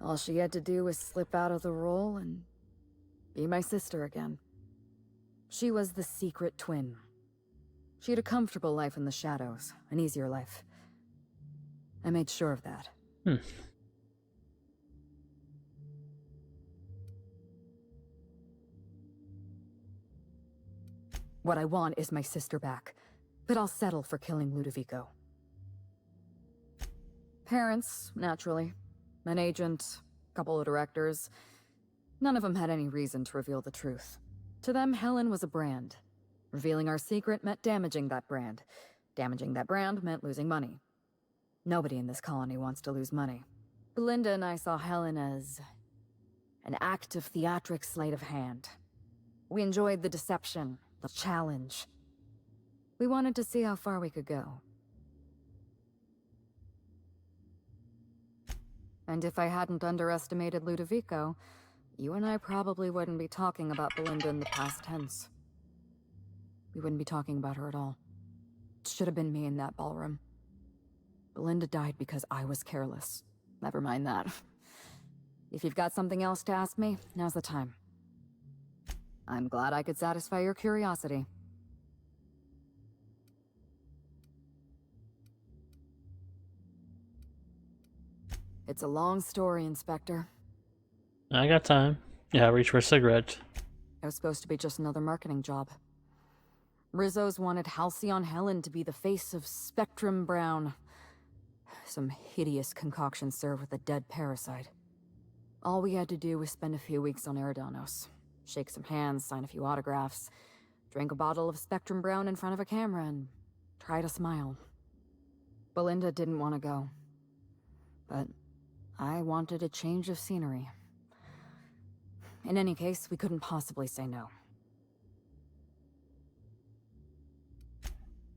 all she had to do was slip out of the role and be my sister again. She was the secret twin. She had a comfortable life in the shadows, an easier life. I made sure of that. What I want is my sister back, but I'll settle for killing Ludovico. Parents, naturally. An agent, a couple of directors. None of them had any reason to reveal the truth. To them, Helen was a brand. Revealing our secret meant damaging that brand. Damaging that brand meant losing money. Nobody in this colony wants to lose money. Belinda and I saw Helen as an act of theatric sleight of hand. We enjoyed the deception, the challenge. We wanted to see how far we could go. And if I hadn't underestimated Ludovico, you and I probably wouldn't be talking about Belinda in the past tense. We wouldn't be talking about her at all. It should have been me in that ballroom. Belinda died because I was careless. Never mind that. If you've got something else to ask me, now's the time. I'm glad I could satisfy your curiosity. It's a long story, Inspector. I got time. Yeah, reach for a cigarette. It was supposed to be just another marketing job. Rizzo's wanted Halcyon Helen to be the face of Spectrum Brown. Some hideous concoction served with a dead parasite. All we had to do was spend a few weeks on Eridanos. Shake some hands, sign a few autographs, drink a bottle of Spectrum Brown in front of a camera, and try to smile. Belinda didn't want to go. But I wanted a change of scenery. In any case, we couldn't possibly say no.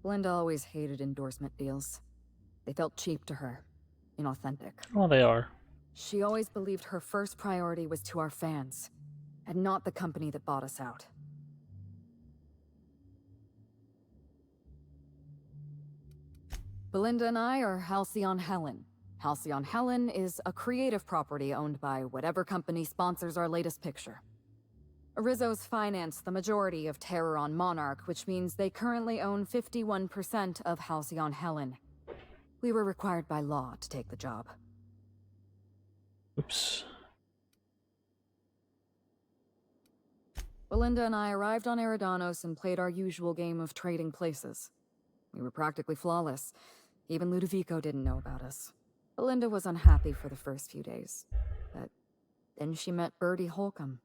Belinda always hated endorsement deals. They felt cheap to her, inauthentic. Well, they are. She always believed her first priority was to our fans, and not the company that bought us out. Belinda and I are Halcyon Helen. Halcyon Helen is a creative property owned by whatever company sponsors our latest picture. Rizzo's finance the majority of Terror on Monarch, which means they currently own 51% of Halcyon Helen. We were required by law to take the job. Oops. Belinda and I arrived on Eridanos and played our usual game of trading places. We were practically flawless. Even Ludovico didn't know about us. Belinda was unhappy for the first few days, but then she met Bertie Holcomb.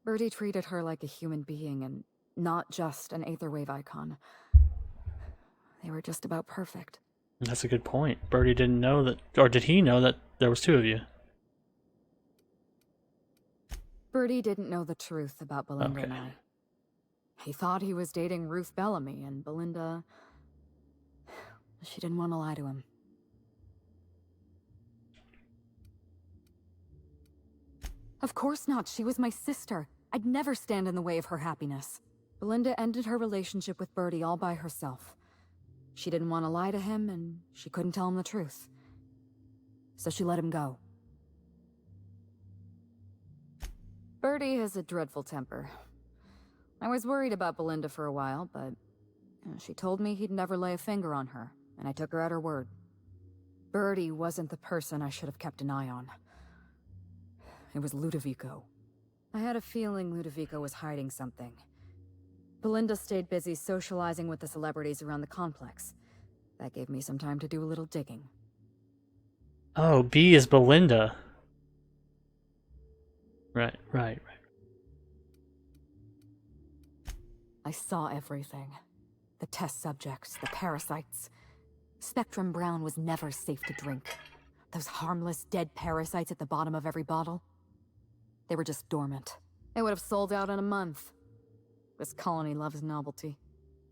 Bertie treated her like a human being and not just an Aetherwave icon. They were just about perfect. That's a good point. Bertie didn't know that, or did he know that there was two of you? Bertie didn't know the truth about Belinda and I. He thought he was dating Ruth Bellamy, and Belinda... she didn't want to lie to him. Of course not. She was my sister. I'd never stand in the way of her happiness. Belinda ended her relationship with Bertie all by herself. She didn't want to lie to him, and she couldn't tell him the truth. So she let him go. Bertie has a dreadful temper. I was worried about Belinda for a while, but she told me he'd never lay a finger on her, and I took her at her word. Bertie wasn't the person I should have kept an eye on. It was Ludovico. I had a feeling Ludovico was hiding something. Belinda stayed busy socializing with the celebrities around the complex. That gave me some time to do a little digging. Oh, B is Belinda. Right. I saw everything. The test subjects, the parasites. Spectrum Brown was never safe to drink. Those harmless, dead parasites at the bottom of every bottle. They were just dormant. They would have sold out in a month. This colony loves novelty.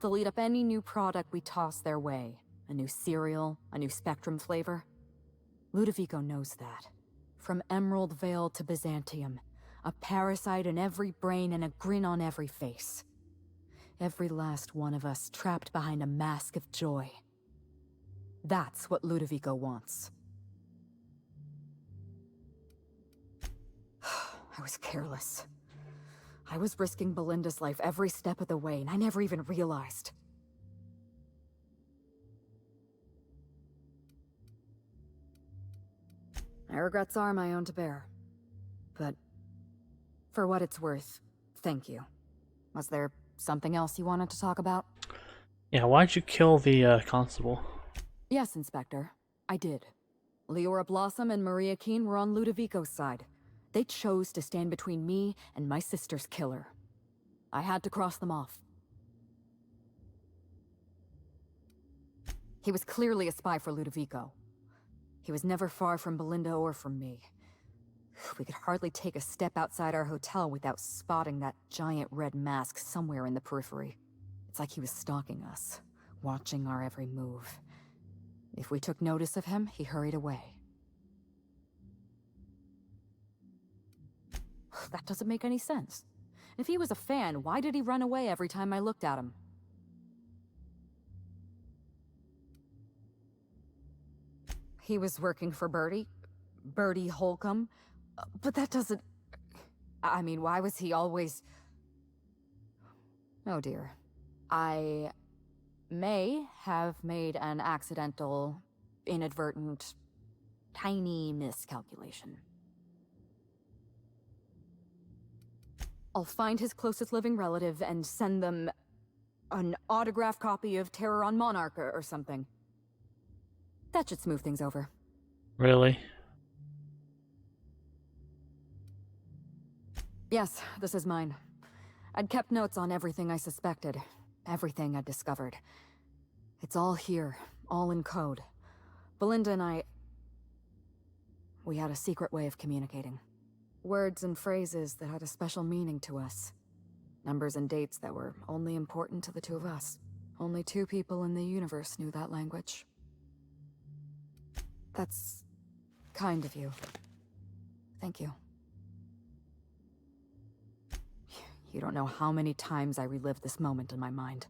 They'll eat up any new product we toss their way. A new cereal, a new Spectrum flavor. Ludovico knows that. From Emerald Vale to Byzantium. A parasite in every brain and a grin on every face. Every last one of us trapped behind a mask of joy. That's what Ludovico wants. I was careless. I was risking Belinda's life every step of the way, and I never even realized. My regrets are my own to bear. But for what it's worth, thank you. Was there something else you wanted to talk about? Yeah, why'd you kill the constable? Yes, Inspector. I did. Leora Blossom and Maria Keene were on Ludovico's side. They chose to stand between me and my sister's killer. I had to cross them off. He was clearly a spy for Ludovico. He was never far from Belinda or from me. We could hardly take a step outside our hotel without spotting that giant red mask somewhere in the periphery. It's like he was stalking us, watching our every move. If we took notice of him, he hurried away. That doesn't make any sense. If he was a fan, why did he run away every time I looked at him? He was working for Bertie Holcomb. But that doesn't... I mean, why was he always... Oh dear. I may have made an accidental, inadvertent, tiny miscalculation. I'll find his closest living relative and send them an autographed copy of Terror on Monarch or something. That should smooth things over. Really? Yes, this is mine. I'd kept notes on everything I suspected, everything I'd discovered. It's all here, all in code. Belinda and I... we had a secret way of communicating. Words and phrases that had a special meaning to us. Numbers and dates that were only important to the two of us. Only 2 people in the universe knew that language. That's kind of you. Thank you. You don't know how many times I relived this moment in my mind.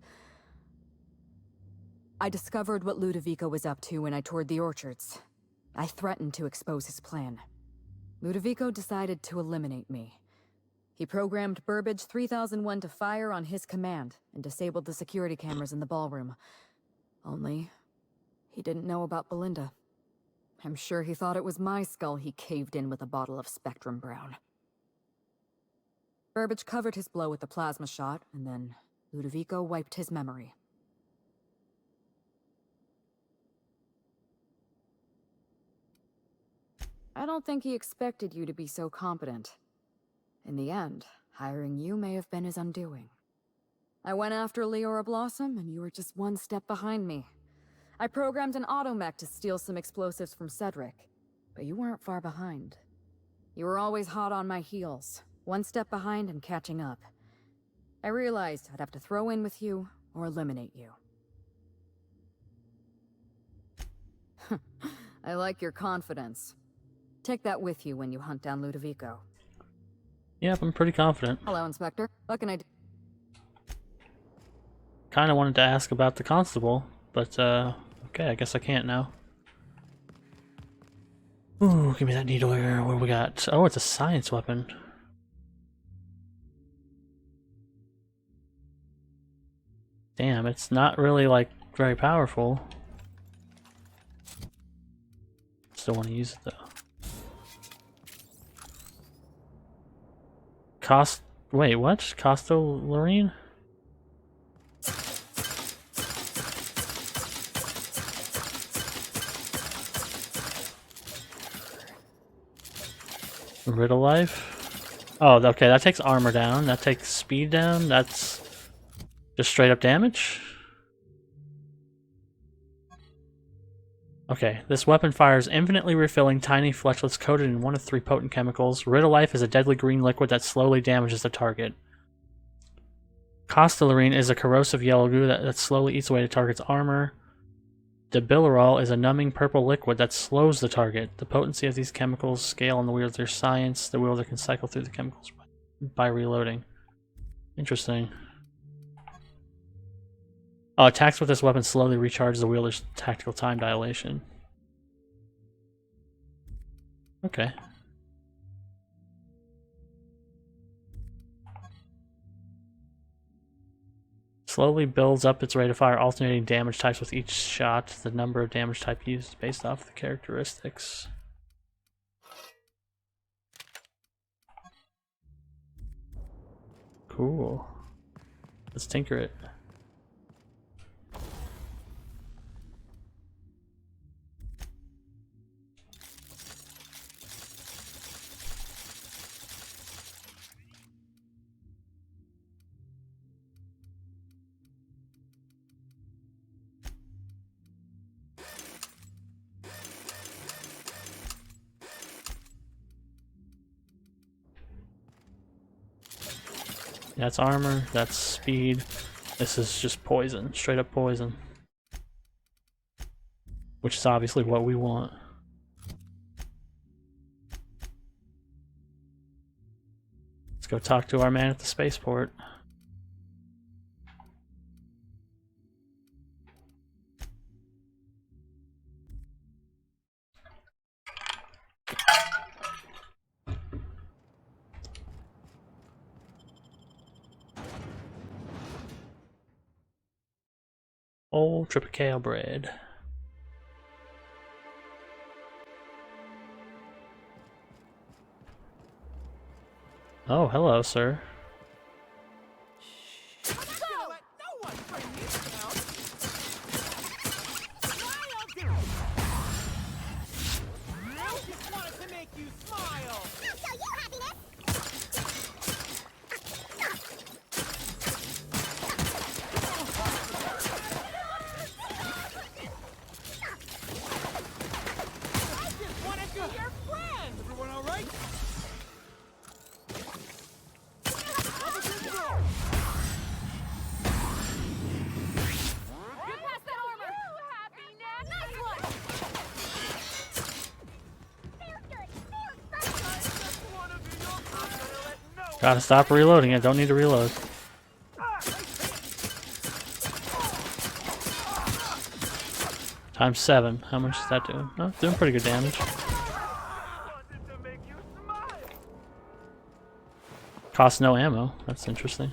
I discovered what Ludovico was up to when I toured the orchards. I threatened to expose his plan. Ludovico decided to eliminate me. He programmed Burbage 3001 to fire on his command and disabled the security cameras in the ballroom. Only, he didn't know about Belinda. I'm sure he thought it was my skull he caved in with a bottle of Spectrum Brown. Burbage covered his blow with the plasma shot, and then Ludovico wiped his memory. I don't think he expected you to be so competent. In the end, hiring you may have been his undoing. I went after Leora Blossom, and you were just 1 step behind me. I programmed an automech to steal some explosives from Cedric, but you weren't far behind. You were always hot on my heels, 1 step behind and catching up. I realized I'd have to throw in with you or eliminate you. I like your confidence. Take that with you when you hunt down Ludovico. Yep, I'm pretty confident. Hello, Inspector. What can I do? Kinda wanted to ask about the constable, but okay, I guess I can't now. Ooh, give me that needle here. What do we got? Oh, it's a science weapon. Damn, it's not really, like, very powerful. Still want to use it, though. Wait, what? Costolorine? Riddle life? Oh, okay, that takes armor down. That takes speed down. That's just straight up damage? Okay, this weapon fires infinitely refilling tiny fletchlets coated in 1 of 3 potent chemicals. Riddle life is a deadly green liquid that slowly damages the target. Costolorine is a corrosive yellow goo that slowly eats away the target's armor. Debilorol is a numbing purple liquid that slows the target. The potency of these chemicals scale on the wielder's science. The wielder can cycle through the chemicals by reloading. Interesting. Attacks with this weapon slowly recharges the wielder's tactical time dilation. Okay. Slowly builds up its rate of fire, alternating damage types with each shot. The number of damage type used is based off the characteristics. Cool. Let's tinker it. That's armor, that's speed. This is just poison, straight up poison. Which is obviously what we want. Let's go talk to our man at the spaceport. Old Tripicale bread. Oh, hello, sir. Gotta stop reloading it. Don't need to reload. Times 7. How much does that do? Oh, doing pretty good damage. Costs no ammo. That's interesting.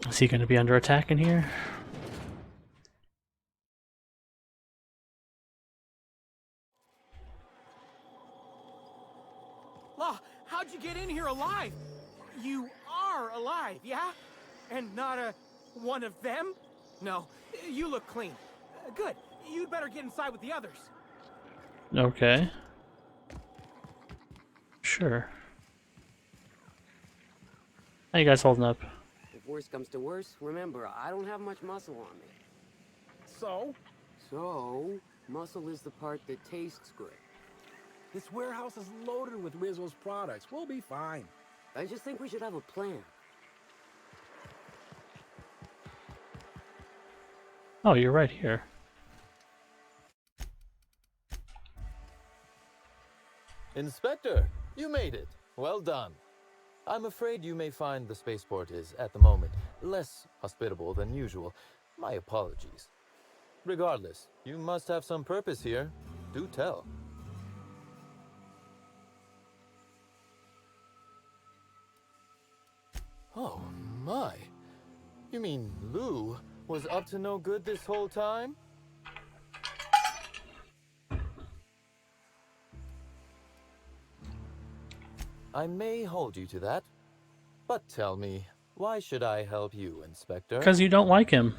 Is he going to be under attack in here? Law, how'd you get in here alive? You are alive, yeah? And not one of them? No, you look clean. Good. You'd better get inside with the others. Okay. Sure. How you guys holding up? If worse comes to worse, remember, I don't have much muscle on me. So? So, muscle is the part that tastes good. This warehouse is loaded with Rizzo's products. We'll be fine. I just think we should have a plan. Oh, you're right here. Inspector, you made it. Well done. I'm afraid you may find the spaceport is, at the moment, less hospitable than usual. My apologies. Regardless, you must have some purpose here. Do tell. Oh, my. You mean Lou was up to no good this whole time? I may hold you to that. But tell me, why should I help you, Inspector? Because you don't like him.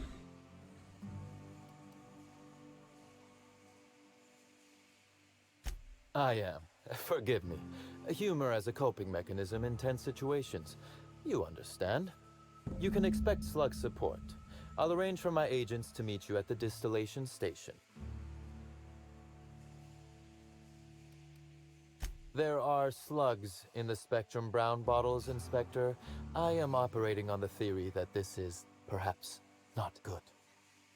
I am. Forgive me. Humor as a coping mechanism in tense situations. You understand. You can expect slug support. I'll arrange for my agents to meet you at the distillation station. There are slugs in the Spectrum Brown bottles, Inspector. I am operating on the theory that this is, perhaps, not good.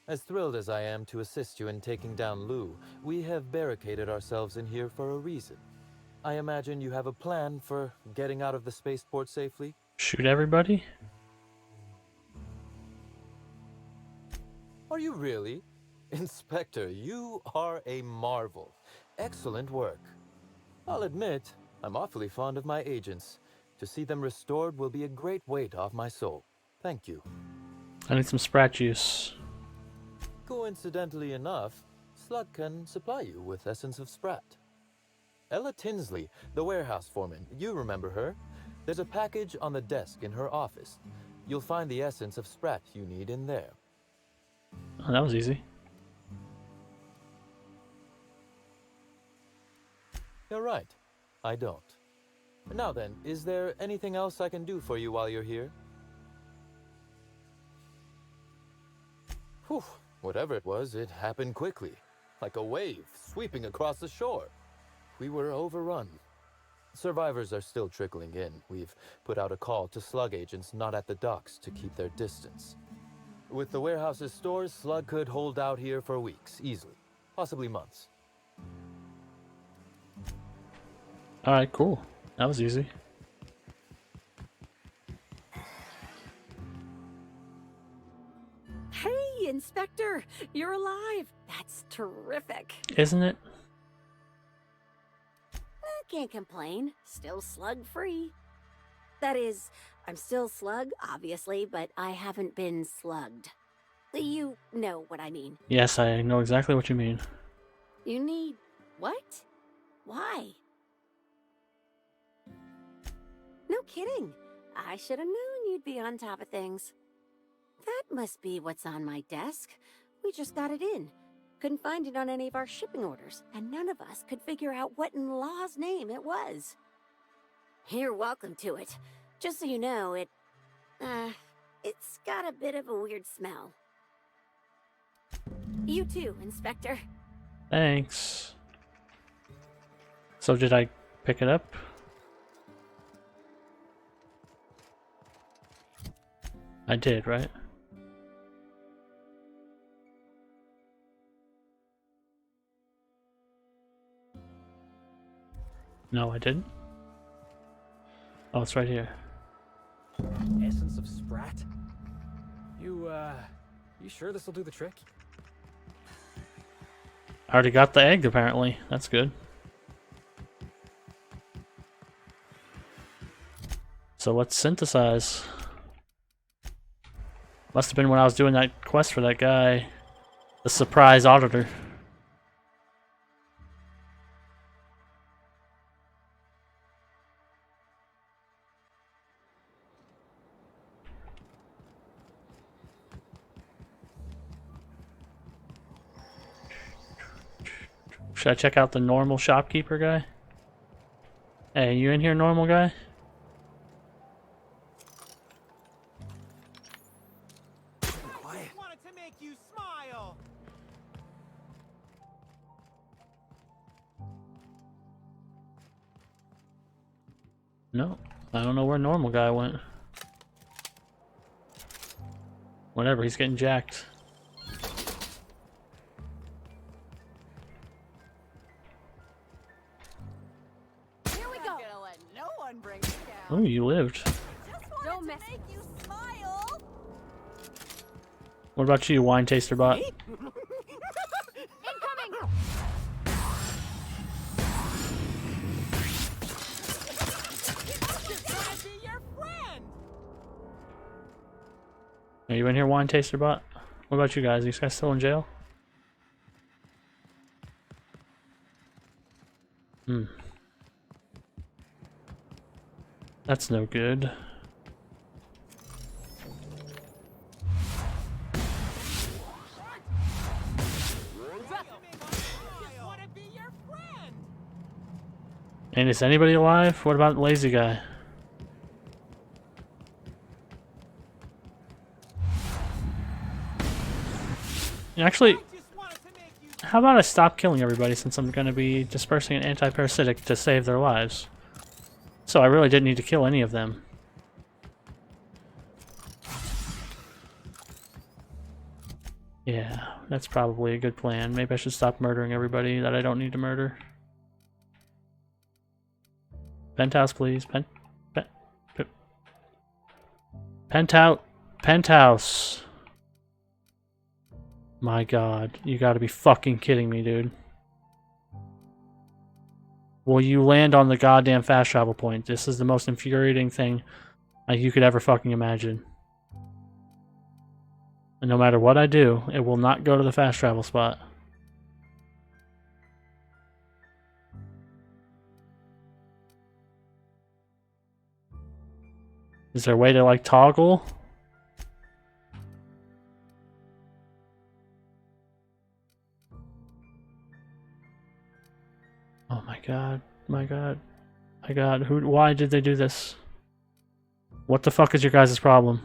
As thrilled as I am to assist you in taking down Lou, we have barricaded ourselves in here for a reason. I imagine you have a plan for getting out of the spaceport safely? Shoot everybody? Are you really? Inspector, you are a marvel. Excellent work. I'll admit, I'm awfully fond of my agents. To see them restored will be a great weight off my soul. Thank you. I need some Sprat juice. Coincidentally enough, Slug can supply you with Essence of Sprat. Ella Tinsley, the warehouse foreman, you remember her? There's a package on the desk in her office. You'll find the Essence of Sprat you need in there. Oh, that was easy. You're right. I don't. Now then, is there anything else I can do for you while you're here? Whew. Whatever it was, it happened quickly. Like a wave sweeping across the shore. We were overrun. Survivors are still trickling in. We've put out a call to Slug agents not at the docks to keep their distance. With the warehouse's stores, Slug could hold out here for weeks, easily. Possibly months. Alright, cool. That was easy. Hey, Inspector! You're alive! That's terrific! Isn't it? Can't complain. Still slug-free. That is, I'm still slug, obviously, but I haven't been slugged. You know what I mean. Yes, I know exactly what you mean. You need... what? Why? No kidding. I should have known you'd be on top of things. That must be what's on my desk. We just got it in. Couldn't find it on any of our shipping orders, and none of us could figure out what in law's name it was. You're welcome to it. Just so you know, it's got a bit of a weird smell. You too, Inspector. Thanks. So did I pick it up? I did, right? No, I didn't. Oh, it's right here. Essence of Sprat? You sure this'll do the trick? I already got the egg, apparently. That's good. So let's synthesize. Must have been when I was doing that quest for that guy. The surprise auditor. Should I check out the normal shopkeeper guy? Hey, you in here, normal guy? Quiet. Wanted to make you smile. No, I don't know where normal guy went. Whatever, he's getting jacked. Oh, you lived. Don't mess make you smile. What about you, wine taster bot? Incoming. Are you in here, wine taster bot? What about you guys? Are you guys still in jail? Hmm. That's no good. And is anybody alive? What about the lazy guy? Actually, how about I stop killing everybody since I'm going to be dispersing an anti-parasitic to save their lives? So I really didn't need to kill any of them. Yeah, that's probably a good plan. Maybe I should stop murdering everybody that I don't need to murder. Penthouse, please. Penthouse. My god, you gotta be fucking kidding me, dude. Will you land on the goddamn fast travel point? This is the most infuriating thing you could ever fucking imagine. And no matter what I do, it will not go to the fast travel spot. Is there a way to, like, toggle? Oh my god, my god, my god, why did they do this? What the fuck is your guys' problem?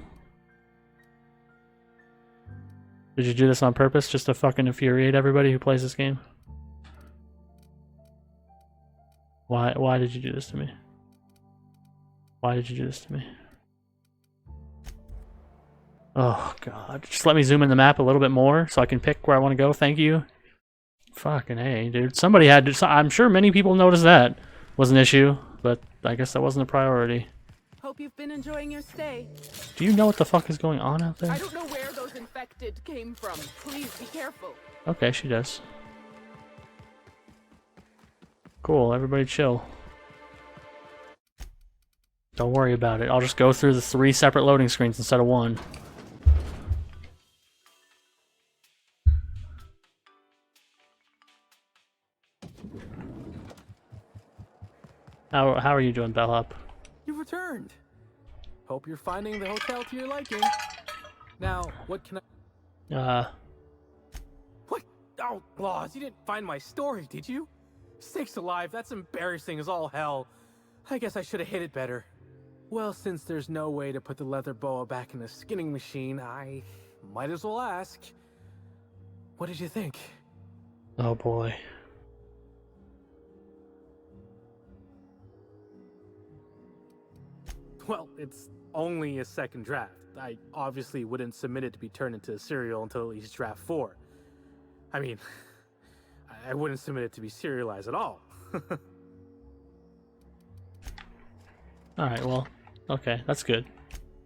Did you do this on purpose just to fucking infuriate everybody who plays this game? Why did you do this to me? Why did you do this to me? Oh god, just let me zoom in the map a little bit more so I can pick where I want to go, thank you. Fucking hey, dude. Somebody had to. I'm sure many people noticed that was an issue, but I guess that wasn't a priority. Hope you've been enjoying your stay. Do you know what the fuck is going on out there? I don't know where those infected came from. Please be careful. Okay, she does. Cool, everybody chill. Don't worry about it. I'll just go through the 3 separate loading screens instead of 1. How are you doing, Bellhop? You've returned. Hope you're finding the hotel to your liking. Now, what can I... What? Oh, Claus, you didn't find my story, did you? Sakes alive, that's embarrassing as all hell. I guess I should have hid it better. Well, since there's no way to put the leather boa back in the skinning machine, I might as well ask. What did you think? Oh boy. Well, it's only a second draft. I obviously wouldn't submit it to be turned into a serial until at least draft 4. I mean, I wouldn't submit it to be serialized at all. Alright, well, okay, that's good.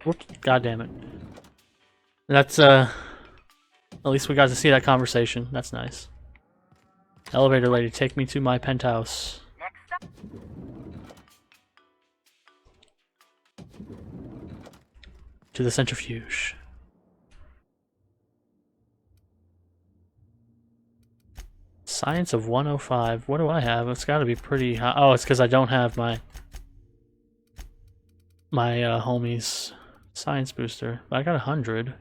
Whoops, god damn it. That's, at least we got to see that conversation. That's nice. Elevator lady, take me to my penthouse. To the centrifuge. Science of 105. What do I have? It's got to be pretty high. Oh, it's because I don't have my homie's science booster. But I got 100.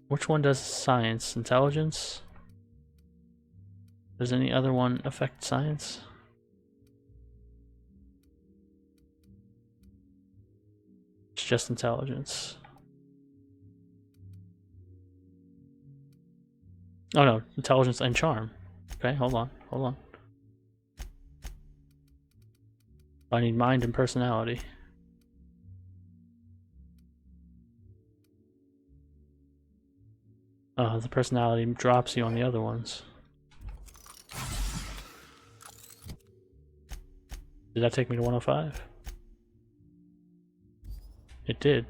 Which one does science? Intelligence? Does any other one affect science? It's just intelligence. Oh no, intelligence and charm. Okay, hold on, hold on. I need mind and personality. Oh, the personality drops you on the other ones. Did that take me to 105? It did.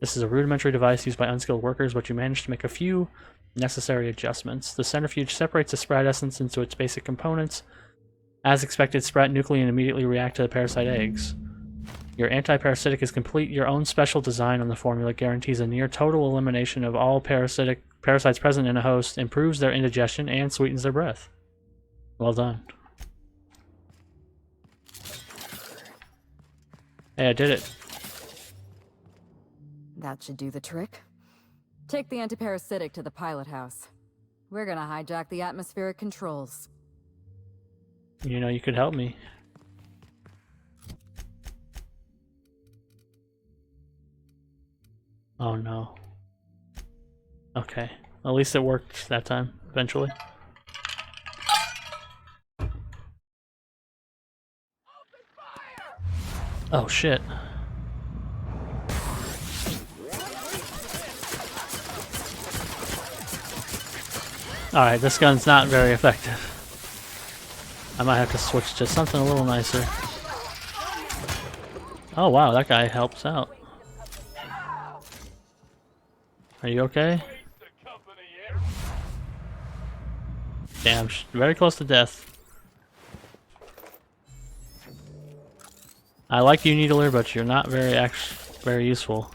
This is a rudimentary device used by unskilled workers, but you managed to make a few necessary adjustments. The centrifuge separates the Sprat essence into its basic components. As expected, Sprat nuclei immediately react to the parasite eggs. Your anti-parasitic is complete. Your own special design on the formula guarantees a near total elimination of all parasites present in a host, improves their indigestion, and sweetens their breath. Well done. Hey, I did it. That should do the trick. Take the antiparasitic to the pilot house. We're gonna hijack the atmospheric controls. You know, you could help me. Oh no. Okay. At least it worked that time, eventually. Oh shit. Alright, this gun's not very effective. I might have to switch to something a little nicer. Oh wow, that guy helps out. Are you okay? Damn, very close to death. I like you, Needler, but you're not very useful.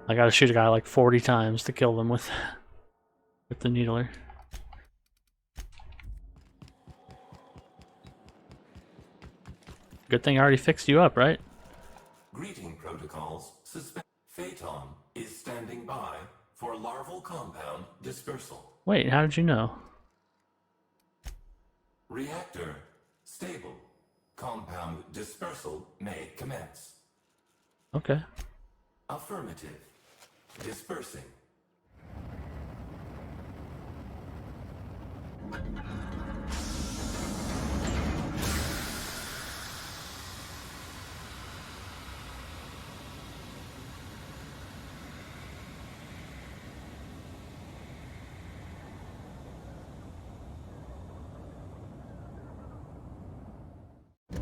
I gotta shoot a guy like 40 times to kill them with the Needler. Good thing I already fixed you up, right? Greeting protocols. Phaeton is standing by for larval compound dispersal. Wait, how did you know? Reactor stable. Compound dispersal may commence. Okay. Affirmative. Dispersing.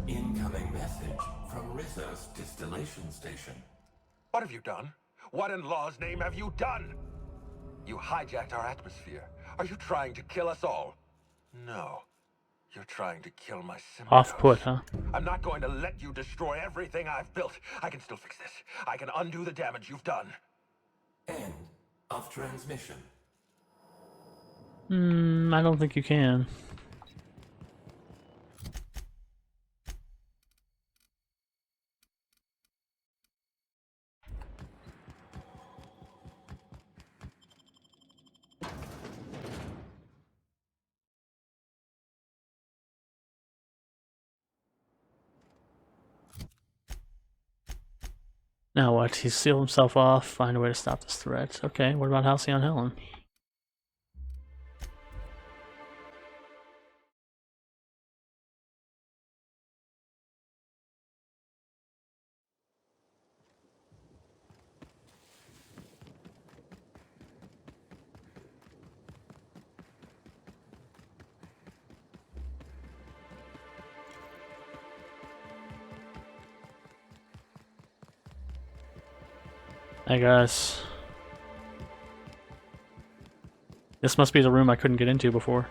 Incoming message from Rizzo's distillation station. What have you done? What in law's name have you done? You hijacked our atmosphere. Are you trying to kill us all? No. You're trying to kill my symbiote. Off put, huh? I'm not going to let you destroy everything I've built. I can still fix this. I can undo the damage you've done. End of transmission. I don't think you can. Now what? He's sealed himself off. Find a way to stop this threat. Okay, what about Halcyon Helen? Hey guys. This must be the room I couldn't get into before.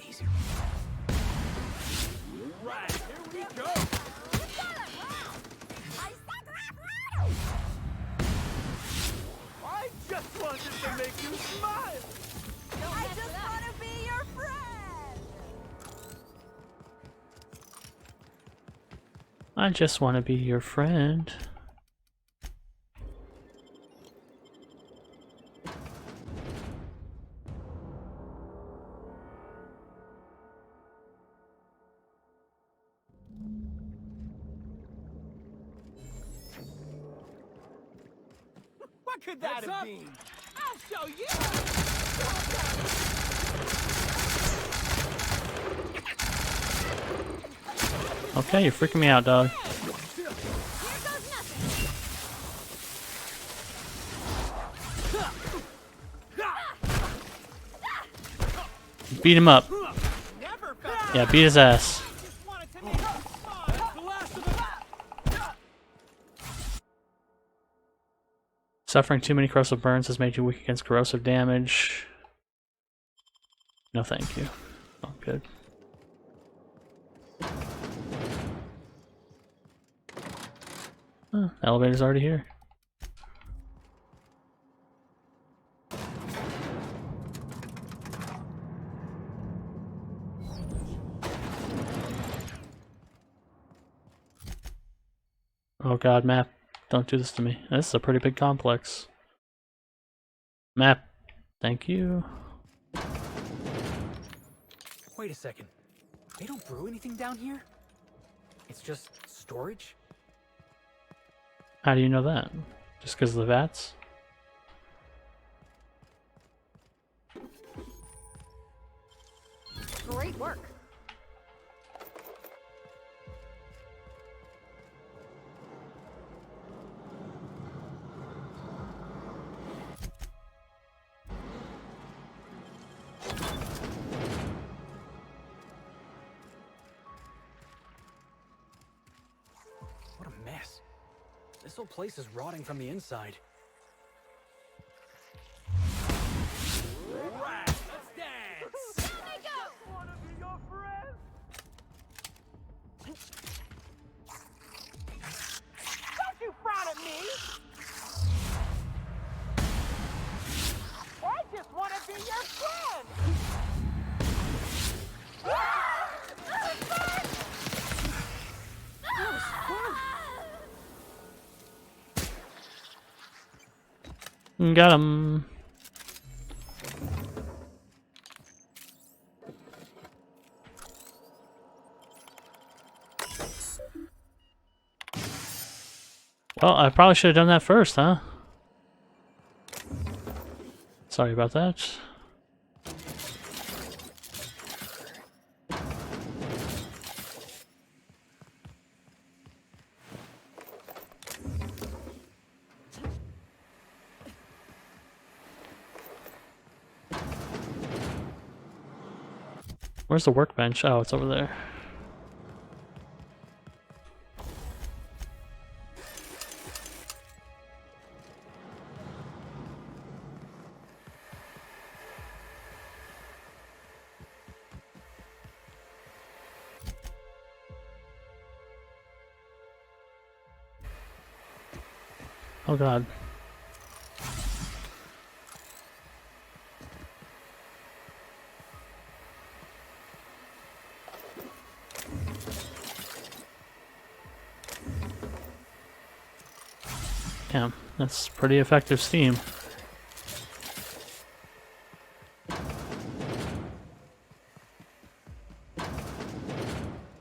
Easy. Right, here we go. I just wanted to make you smile. I just want to be your friend. I just want to be your friend. What could that have been? I'll show you. Okay, you're freaking me out, dog. Beat him up. Yeah, beat his ass. Suffering too many corrosive burns has made you weak against corrosive damage. No thank you. Oh, good. Oh, elevator's already here. Oh god, map. Don't do this to me. This is a pretty big complex. Map. Thank you. Wait a second. They don't brew anything down here? It's just storage? How do you know that? Just because of the vats? Great work. What a mess. This whole place is rotting from the inside. Right, let's dance. Don't you frown at me. I just want to be your friend. Got him. Well, I probably should have done that first, huh? Sorry about that. Where's the workbench? Oh, it's over there. Oh god. Yeah, that's pretty effective steam.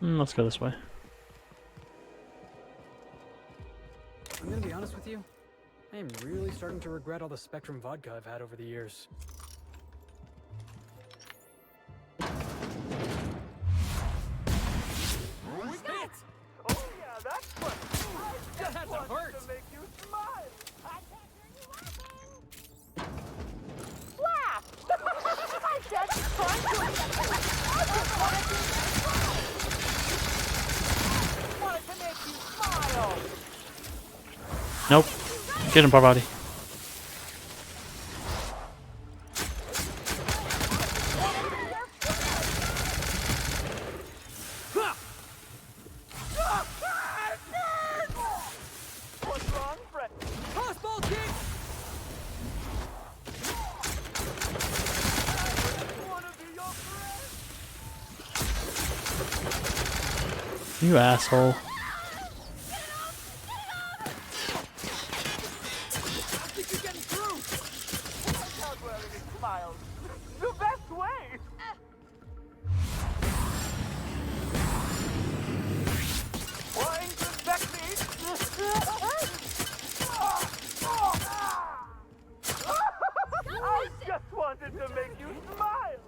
Let's go this way. I'm gonna be honest with you. I am really starting to regret all the Spectrum vodka I've had over the years. Oh yeah, that's funny. Nope. Get him, poor body. You asshole. The best way! Trying to infect me! I just wanted to make you smile!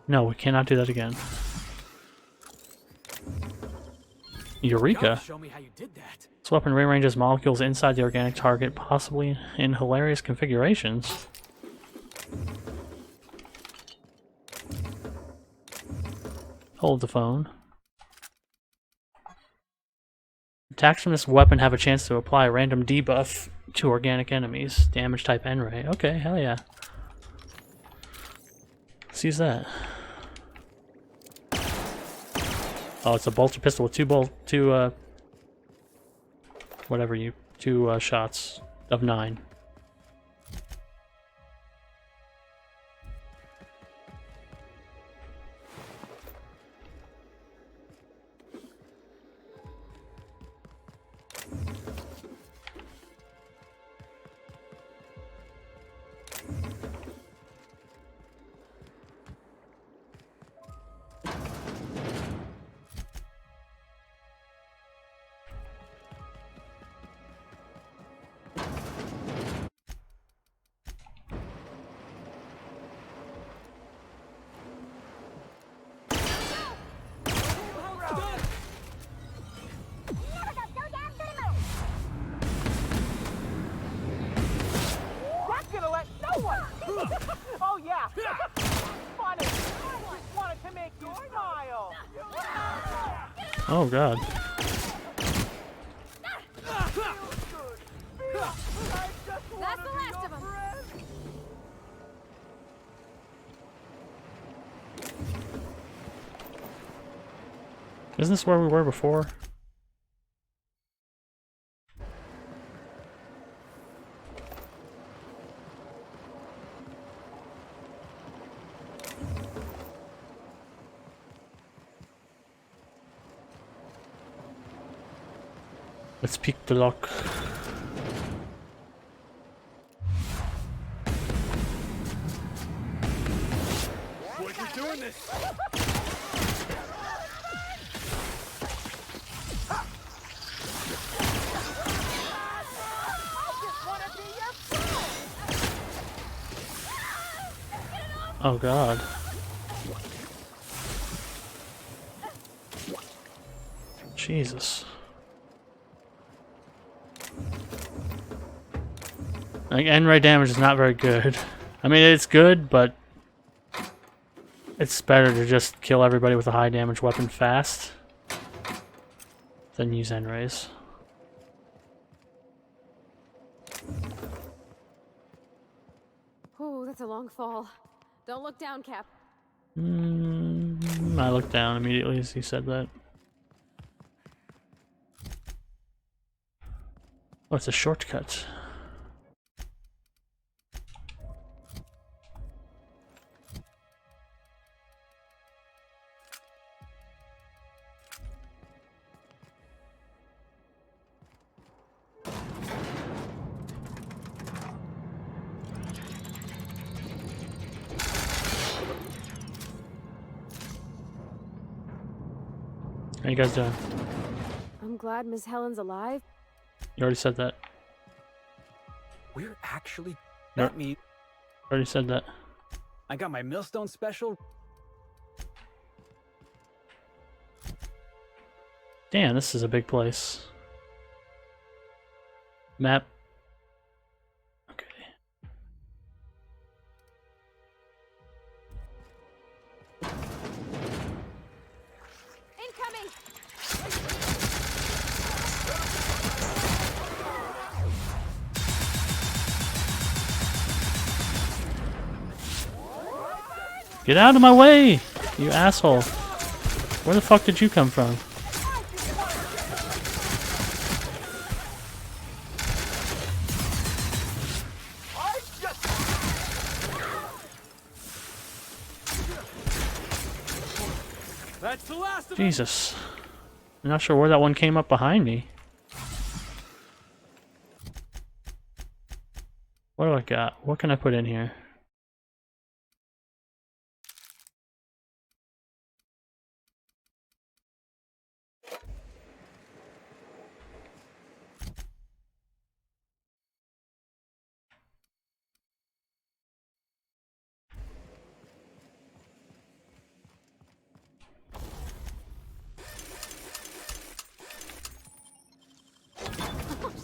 No, we cannot do that again. Eureka! Show me how you did that. This weapon rearranges molecules inside the organic target, possibly in hilarious configurations. Hold the phone. Attacks from this weapon have a chance to apply a random debuff to organic enemies. Damage type N-ray. Okay, hell yeah. Let's use that. Oh, it's a bolter pistol with two shots of 9. Not gonna let no one! Oh yeah! Funny! I just wanted to make you smile! Oh god. That's the last of them. Isn't this where we were before? Let's pick the lock. What you doing this? Oh god. Jesus. Like, N-ray damage is not very good. I mean, it's good, but it's better to just kill everybody with a high damage weapon fast than use N-rays. Oh, that's a long fall. Don't look down, Cap. I looked down immediately as he said that. Oh, it's a shortcut. How you guys doing? I'm glad Miss Helen's alive. You already said that. We're actually... No. That means... Already said that. I got my millstone special. Damn, this is a big place. Map. Okay. Incoming! Get out of my way, you asshole. Where the fuck did you come from? That's the last of Jesus. I'm not sure where that one came up behind me. What do I got? What can I put in here?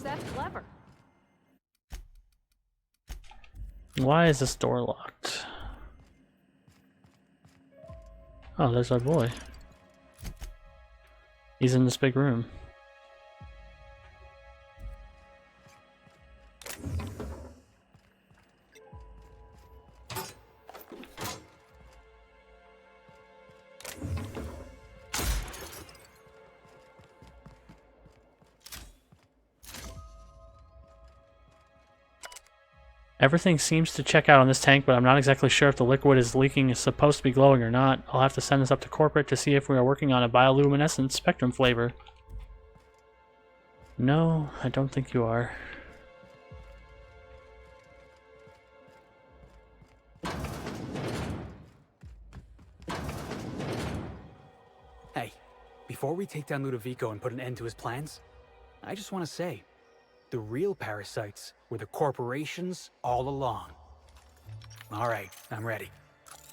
That's clever. Why is this door locked? Oh, there's our boy. He's in this big room. Everything seems to check out on this tank, but I'm not exactly sure if the liquid is leaking is supposed to be glowing or not. I'll have to send this up to corporate to see if we are working on a bioluminescent spectrum flavor. No, I don't think you are. Hey, before we take down Ludovico and put an end to his plans, I just want to say, the real parasites were the corporations all along. All right, I'm ready.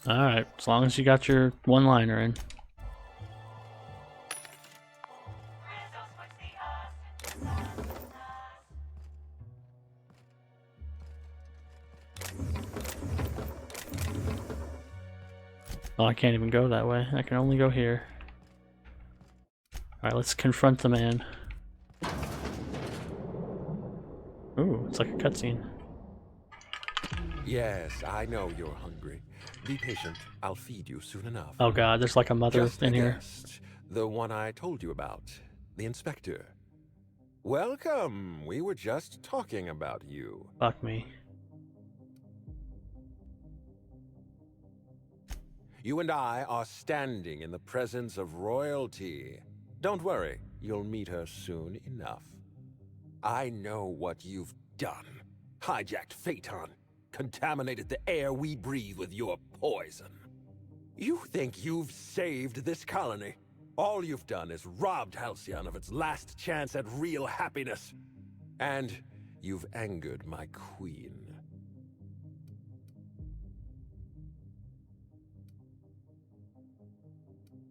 Alright, as long as you got your one-liner in. Oh, I can't even go that way. I can only go here. Alright, let's confront the man. Ooh, it's like a cutscene. Yes, I know you're hungry. Be patient. I'll feed you soon enough. Oh god, there's like a mother Just in a here. guest, the one I told you about. The inspector. Welcome. We were just talking about you. Fuck me. You and I are standing in the presence of royalty. Don't worry, you'll meet her soon enough. I know what you've done. Hijacked Phaeton. Contaminated the air we breathe with your poison. You think you've saved this colony? All you've done is robbed Halcyon of its last chance at real happiness. And you've angered my queen.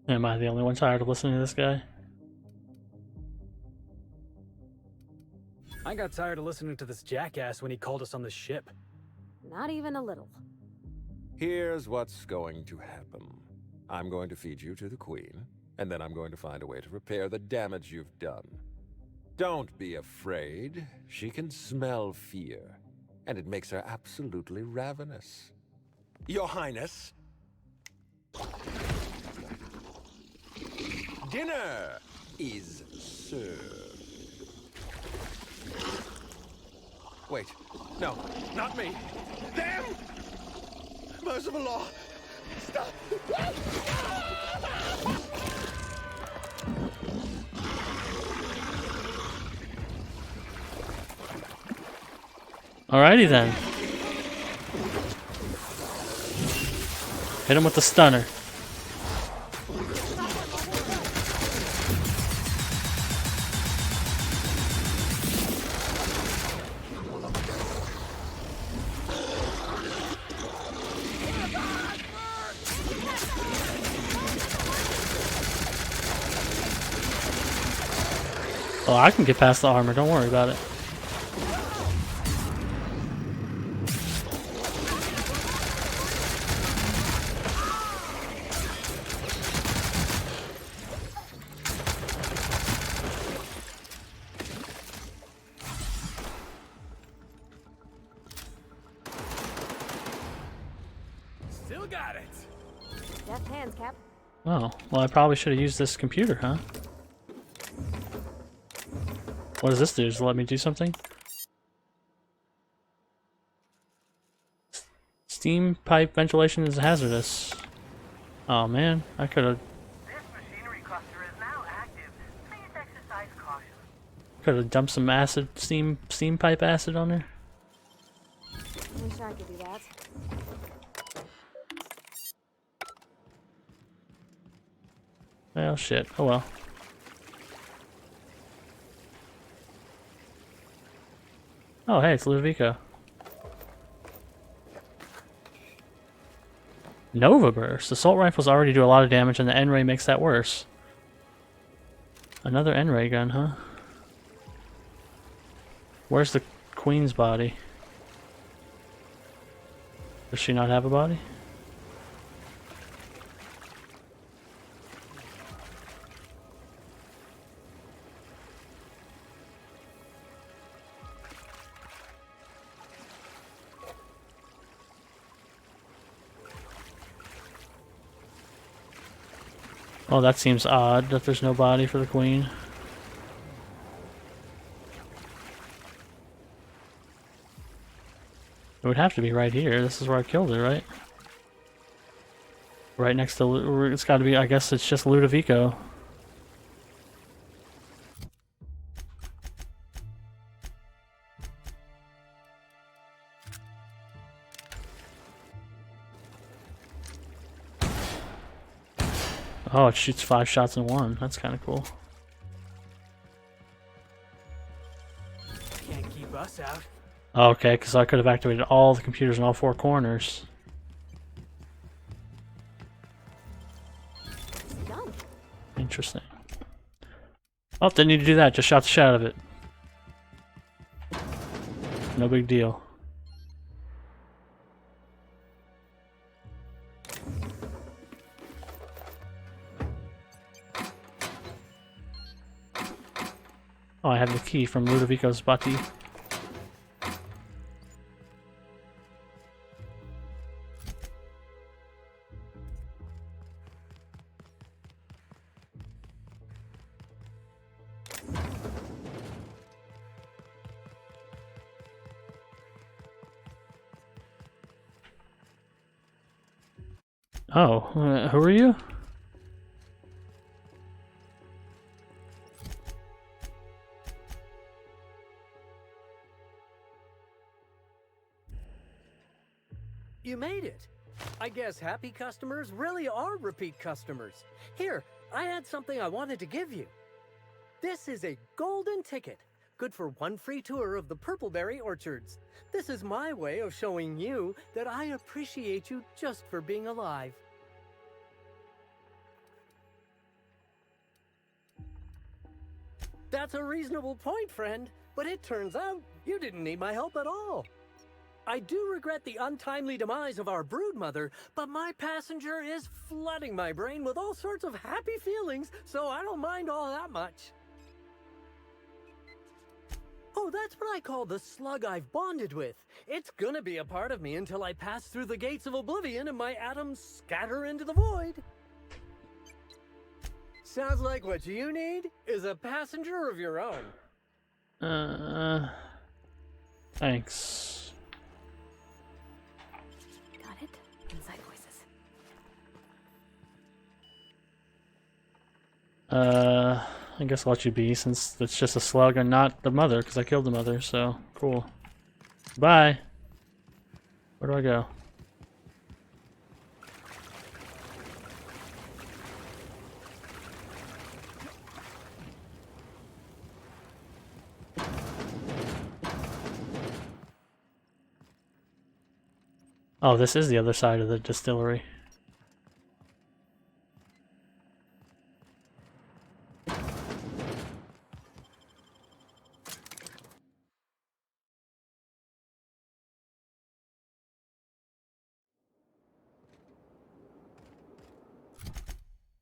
Am I the only one tired of listening to this guy? I got tired of listening to this jackass when he called us on the ship. Not even a little. Here's what's going to happen. I'm going to feed you to the queen, and then I'm going to find a way to repair the damage you've done. Don't be afraid. She can smell fear, and it makes her absolutely ravenous. Your Highness, dinner is served. Wait, no, not me. Them! Merciful law! Stop! Alrighty then. Hit him with the stunner. Oh, I can get past the armor, don't worry about it. Still got it. Deft hands, Cap. Oh, well, I probably should have used this computer, huh? What does this do? Does it let me do something? Steam pipe ventilation is hazardous. Oh man, I could have. This machinery cluster is now active. Please exercise caution. Could have dumped some acid, steam pipe acid on there. Wish I could do that. Well, shit. Oh well. Oh hey, it's Ludovico. Nova Burst. Assault rifles already do a lot of damage, and the N-ray makes that worse. Another N-ray gun, huh? Where's the Queen's body? Does she not have a body? Oh, that seems odd that there's no body for the Queen. It would have to be right here. This is where I killed her, right? Right next to... It's gotta be... I guess it's just Ludovico. Oh, it shoots 5 shots in one. That's kind of cool. Can't keep us out. Okay, because I could have activated all the computers in all 4 corners. Interesting. Oh, didn't need to do that. Just shot the shit out of it. No big deal. Oh, I have the key from Ludovico's body. Oh, who are you? You made it! I guess happy customers really are repeat customers. Here, I had something I wanted to give you. This is a golden ticket, good for 1 free tour of the Purpleberry Orchards. This is my way of showing you that I appreciate you just for being alive. That's a reasonable point, friend, but it turns out you didn't need my help at all. I do regret the untimely demise of our broodmother, but my passenger is flooding my brain with all sorts of happy feelings, so I don't mind all that much. Oh, that's what I call the slug I've bonded with. It's gonna be a part of me until I pass through the gates of oblivion and my atoms scatter into the void. Sounds like what you need is a passenger of your own. Thanks. Got it? Inside voices. I guess I'll let you be, since it's just a slug and not the mother, because I killed the mother, so cool. Bye. Where do I go? Oh, this is the other side of the distillery.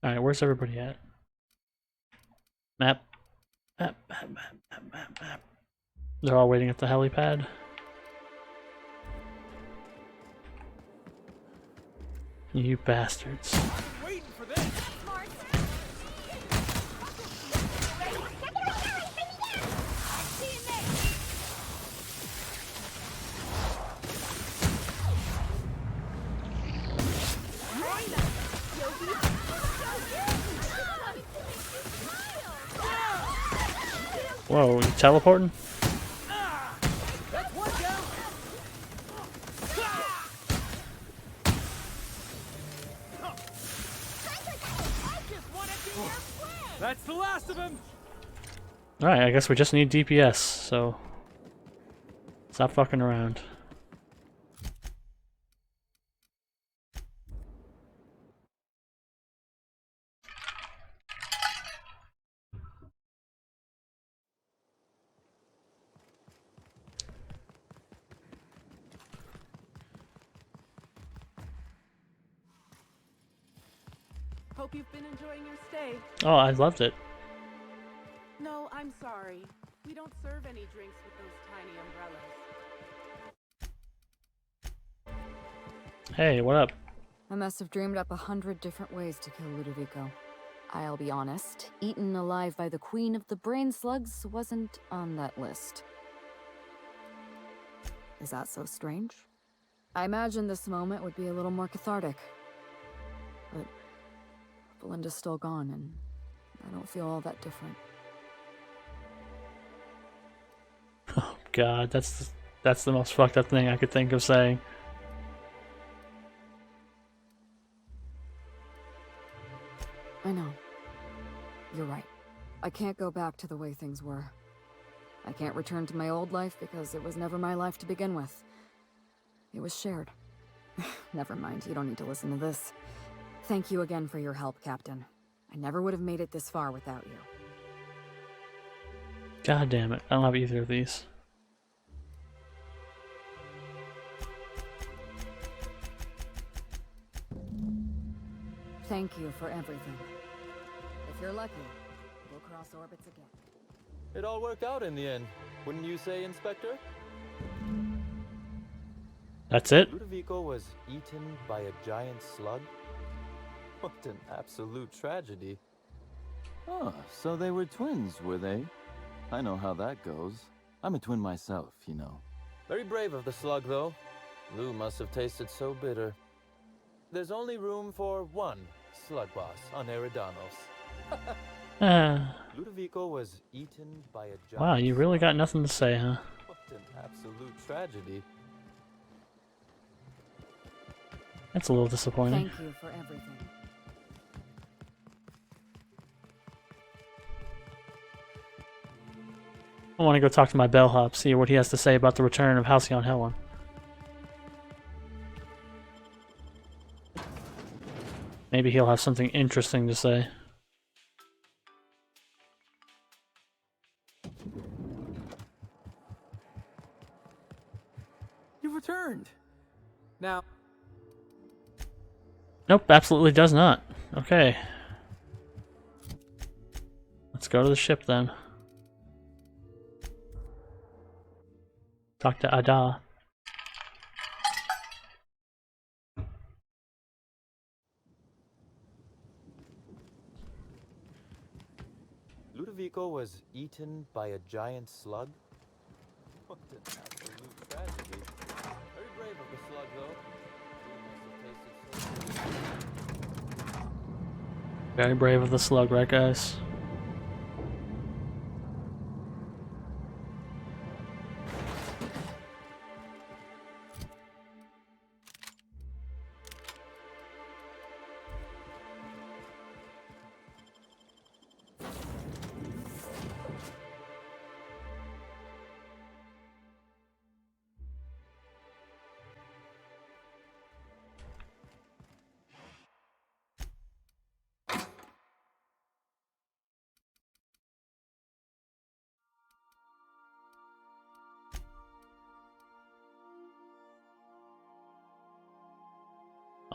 Alright, where's everybody at? Map. Map. They're all waiting at the helipad. You bastards. Waiting for this. Whoa, you teleporting? That's one down. That's the last of him. Alright, I guess we just need DPS, so stop fucking around. Hope you've been enjoying your stay. Oh, I loved it. No, I'm sorry. We don't serve any drinks with those tiny umbrellas. Hey, what up? I must have dreamed up 100 different ways to kill Ludovico. I'll be honest, eaten alive by the queen of the brain slugs wasn't on that list. Is that so strange? I imagine this moment would be a little more cathartic. But Belinda's still gone, and I don't feel all that different. Oh god, that's the most fucked up thing I could think of saying. I know. You're right. I can't go back to the way things were. I can't return to my old life because it was never my life to begin with. It was shared. Never mind, you don't need to listen to this. Thank you again for your help, Captain. I never would have made it this far without you. God damn it, I don't have either of these. Thank you for everything. If you're lucky, we'll cross orbits again. It all worked out in the end, wouldn't you say, Inspector? That's it? Ludovico was eaten by a giant slug? What an absolute tragedy. Oh, so they were twins, were they? I know how that goes. I'm a twin myself, you know. Very brave of the slug, though. Lou must have tasted so bitter. There's only room for one slug boss on Eridanos. Ludovico was eaten by a giant Wow, you really got nothing to say, huh? What an absolute tragedy. That's a little disappointing. Thank you for everything. I want to go talk to my bellhop, see what he has to say about the return of Halcyon Helen. Maybe he'll have something interesting to say. You've returned. Now. Nope, absolutely does not. Okay. Let's go to the ship then. Talk to Ada. Ludovico was eaten by a giant slug? What an absolute tragedy. Very brave of the slug, though. Lou must have tasted so Very brave of the slug, right guys?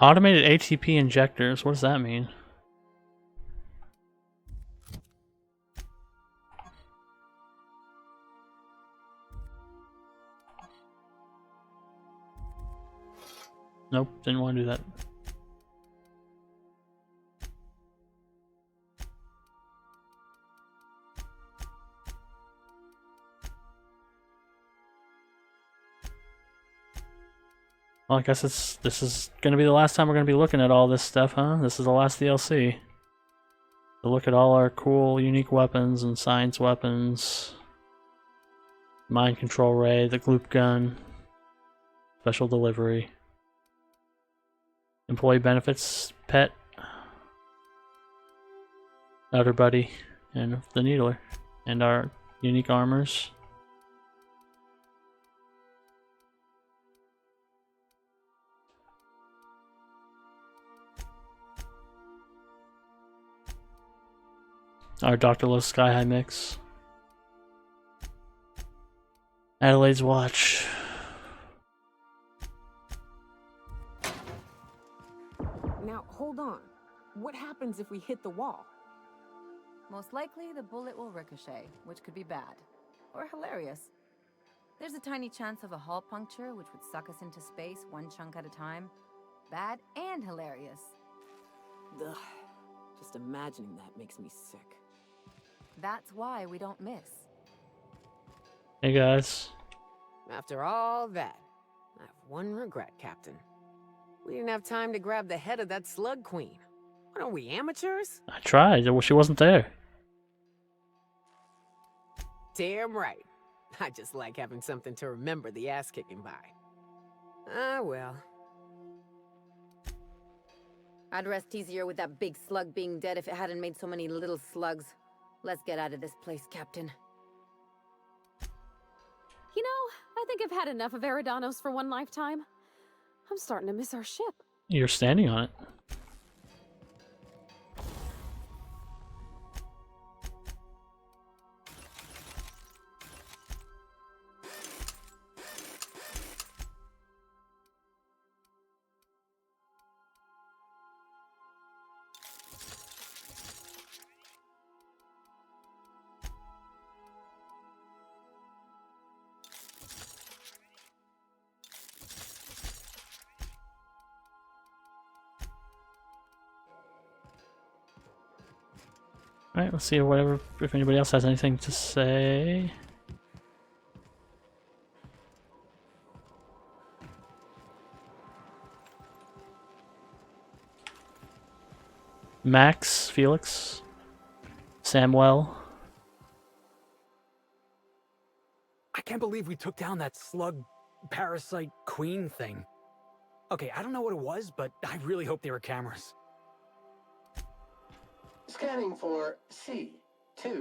Automated ATP injectors, what does that mean? Nope, didn't want to do that. Well, I guess this is gonna be the last time we're gonna be looking at all this stuff, huh? This is the last DLC. To look at all our cool, unique weapons and science weapons. Mind control ray, the gloop gun, special delivery, employee benefits, pet, outer buddy, and the needler, and our unique armors. Our Dr. Low Sky High mix. Adelaide's watch. Now, hold on. What happens if we hit the wall? Most likely, the bullet will ricochet, which could be bad. Or hilarious. There's a tiny chance of a hull puncture, which would suck us into space one chunk at a time. Bad and hilarious. Ugh. Just imagining that makes me sick. That's why we don't miss. Hey guys. After all that, I have one regret, Captain. We didn't have time to grab the head of that slug queen. What are we, amateurs? I tried. Well, she wasn't there. Damn right. I just like having something to remember the ass kicking by. Ah, well. I'd rest easier with that big slug being dead if it hadn't made so many little slugs. Let's get out of this place, Captain. You know, I think I've had enough of Eridanos for one lifetime. I'm starting to miss our ship. You're standing on it. Alright, let's see if anybody else has anything to say. Max, Felix, Samuel. I can't believe we took down that slug parasite queen thing. Okay, I don't know what it was, but I really hope they were cameras. Scanning for C2547.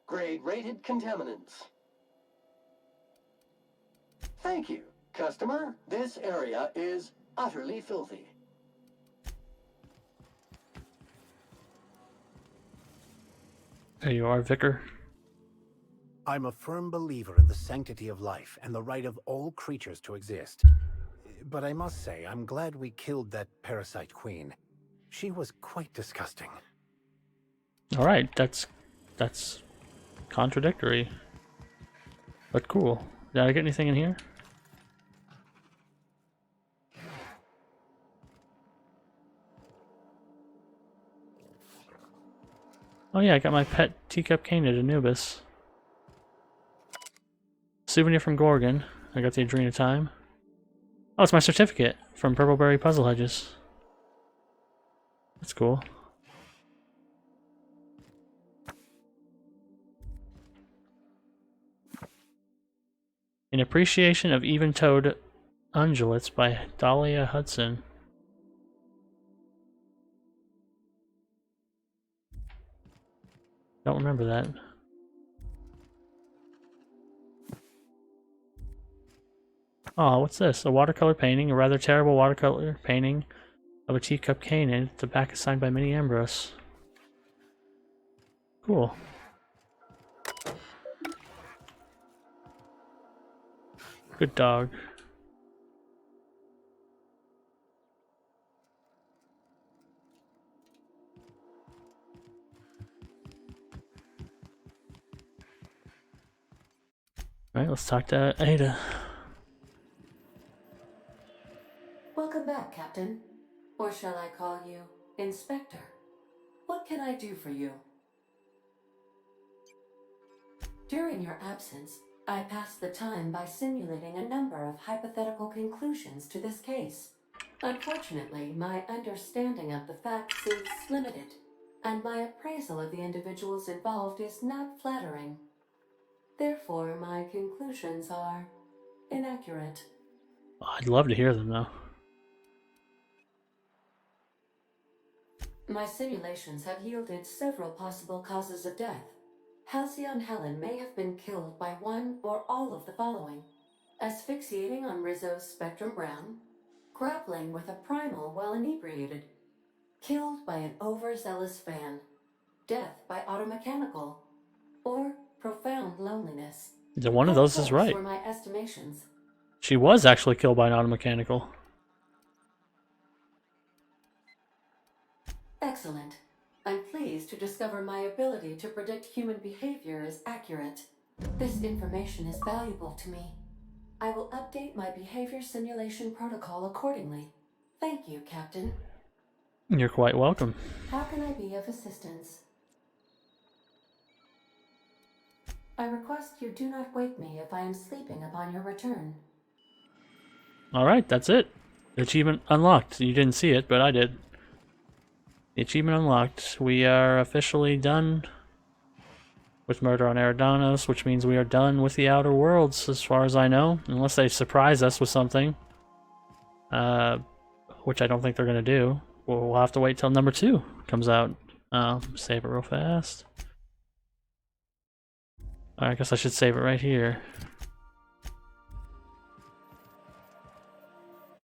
Grade rated contaminants. Thank you, customer. This area is utterly filthy. There you are, Vicar. I'm a firm believer in the sanctity of life and the right of all creatures to exist. But I must say, I'm glad we killed that parasite queen. She was quite disgusting. Alright, that's contradictory. But cool. Did I get anything in here? Oh yeah, I got my pet teacup cane at Anubis. Souvenir from Gorgon. I got the Adrena time. Oh, it's my certificate from Purpleberry Puzzle Hedges. That's cool. An Appreciation of Even-Toed Ungulates by Dahlia Hudson. Don't remember that. Oh, what's this? A watercolor painting, a rather terrible watercolor painting of a teacup cane, and the back is signed by Minnie Ambrose. Cool. Good dog. Alright, let's talk to Ada. Welcome back, Captain. Or shall I call you Inspector? What can I do for you? During your absence, I passed the time by simulating a number of hypothetical conclusions to this case. Unfortunately, my understanding of the facts is limited, and my appraisal of the individuals involved is not flattering. Therefore, my conclusions are inaccurate. I'd love to hear them, though. My simulations have yielded several possible causes of death. Halcyon Helen may have been killed by one or all of the following: asphyxiating on Rizzo's Spectrum Brown, grappling with a primal while inebriated, killed by an overzealous fan, death by automechanical, or profound loneliness. One of those is right. Were my estimations. She was actually killed by an automechanical. Excellent. I'm pleased to discover my ability to predict human behavior is accurate. This information is valuable to me. I will update my behavior simulation protocol accordingly. Thank you, Captain. You're quite welcome. How can I be of assistance? I request you do not wake me if I am sleeping upon your return. Alright, that's it. Achievement unlocked. You didn't see it, but I did. Achievement unlocked. We are officially done with Murder on Eridanos, which means we are done with the Outer Worlds, as far as I know. Unless they surprise us with something. Which I don't think they're going to do. We'll have to wait till number 2 comes out. Save it real fast. I guess I should save it right here.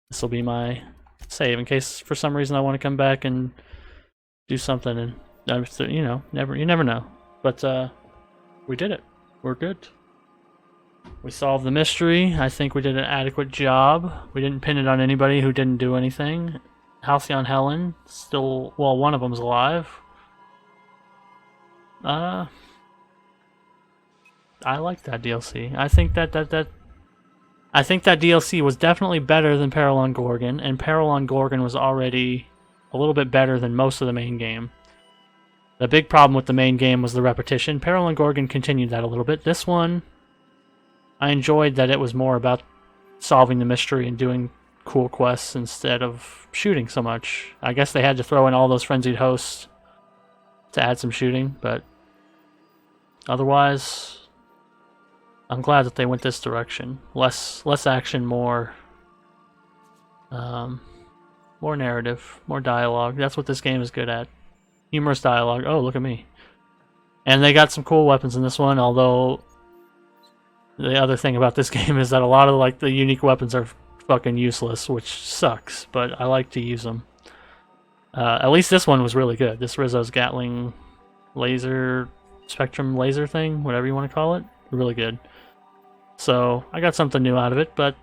This will be my save in case for some reason I want to come back and do something, and you know, you never know. But we did it. We're good. We solved the mystery. I think we did an adequate job. We didn't pin it on anybody who didn't do anything. Halcyon Helen still, well, one of them's alive. I like that DLC. I think that DLC was definitely better than Peril on Gorgon, and Peril on Gorgon was already a little bit better than most of the main game. The big problem with the main game was the repetition. Peril on Gorgon continued that a little bit. This one, I enjoyed that it was more about solving the mystery and doing cool quests instead of shooting so much. I guess they had to throw in all those frenzied hosts to add some shooting, but otherwise, I'm glad that they went this direction. Less action, more narrative, more dialogue. That's what this game is good at. Humorous dialogue. Oh, look at me. And they got some cool weapons in this one, although the other thing about this game is that a lot of like the unique weapons are fucking useless, which sucks, but I like to use them. At least this one was really good. This Rizzo's Gatling laser, spectrum laser thing, whatever you want to call it. Really good. So, I got something new out of it, but,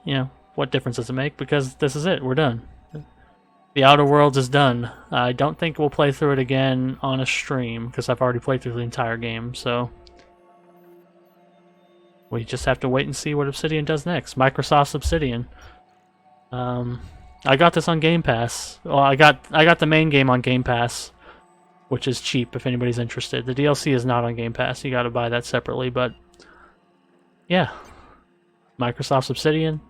you know, what difference does it make? Because this is it. We're done. The Outer Worlds is done. I don't think we'll play through it again on a stream, because I've already played through the entire game, so we just have to wait and see what Obsidian does next. Microsoft's Obsidian. I got this on Game Pass. Well, I got the main game on Game Pass, which is cheap if anybody's interested. The DLC is not on Game Pass. You got to buy that separately, but yeah. Microsoft's Obsidian.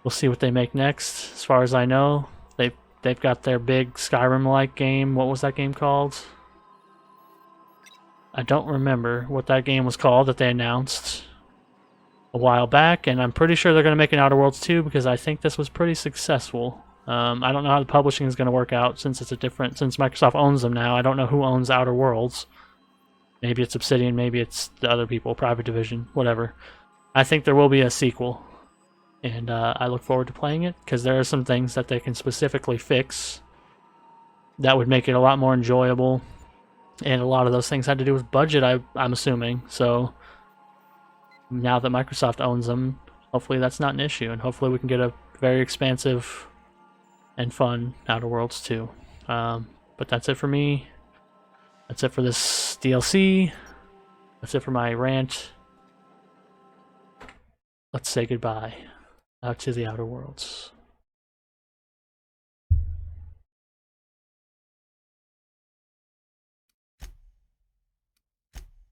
We'll see what they make next. As far as I know, they've got their big Skyrim-like game. What was that game called? I don't remember what that game was called that they announced a while back, and I'm pretty sure they're going to make an Outer Worlds 2 because I think this was pretty successful. I don't know how the publishing is going to work out since since Microsoft owns them now. I don't know who owns Outer Worlds. Maybe it's Obsidian, maybe it's the other people, Private Division, whatever. I think there will be a sequel, and I look forward to playing it because there are some things that they can specifically fix that would make it a lot more enjoyable, and a lot of those things had to do with budget, I'm assuming. So now that Microsoft owns them, hopefully that's not an issue, and hopefully we can get a very expansive and fun Outer Worlds 2. But that's it for me. That's it for this DLC. That's it for my rant. Let's say goodbye out to the Outer Worlds.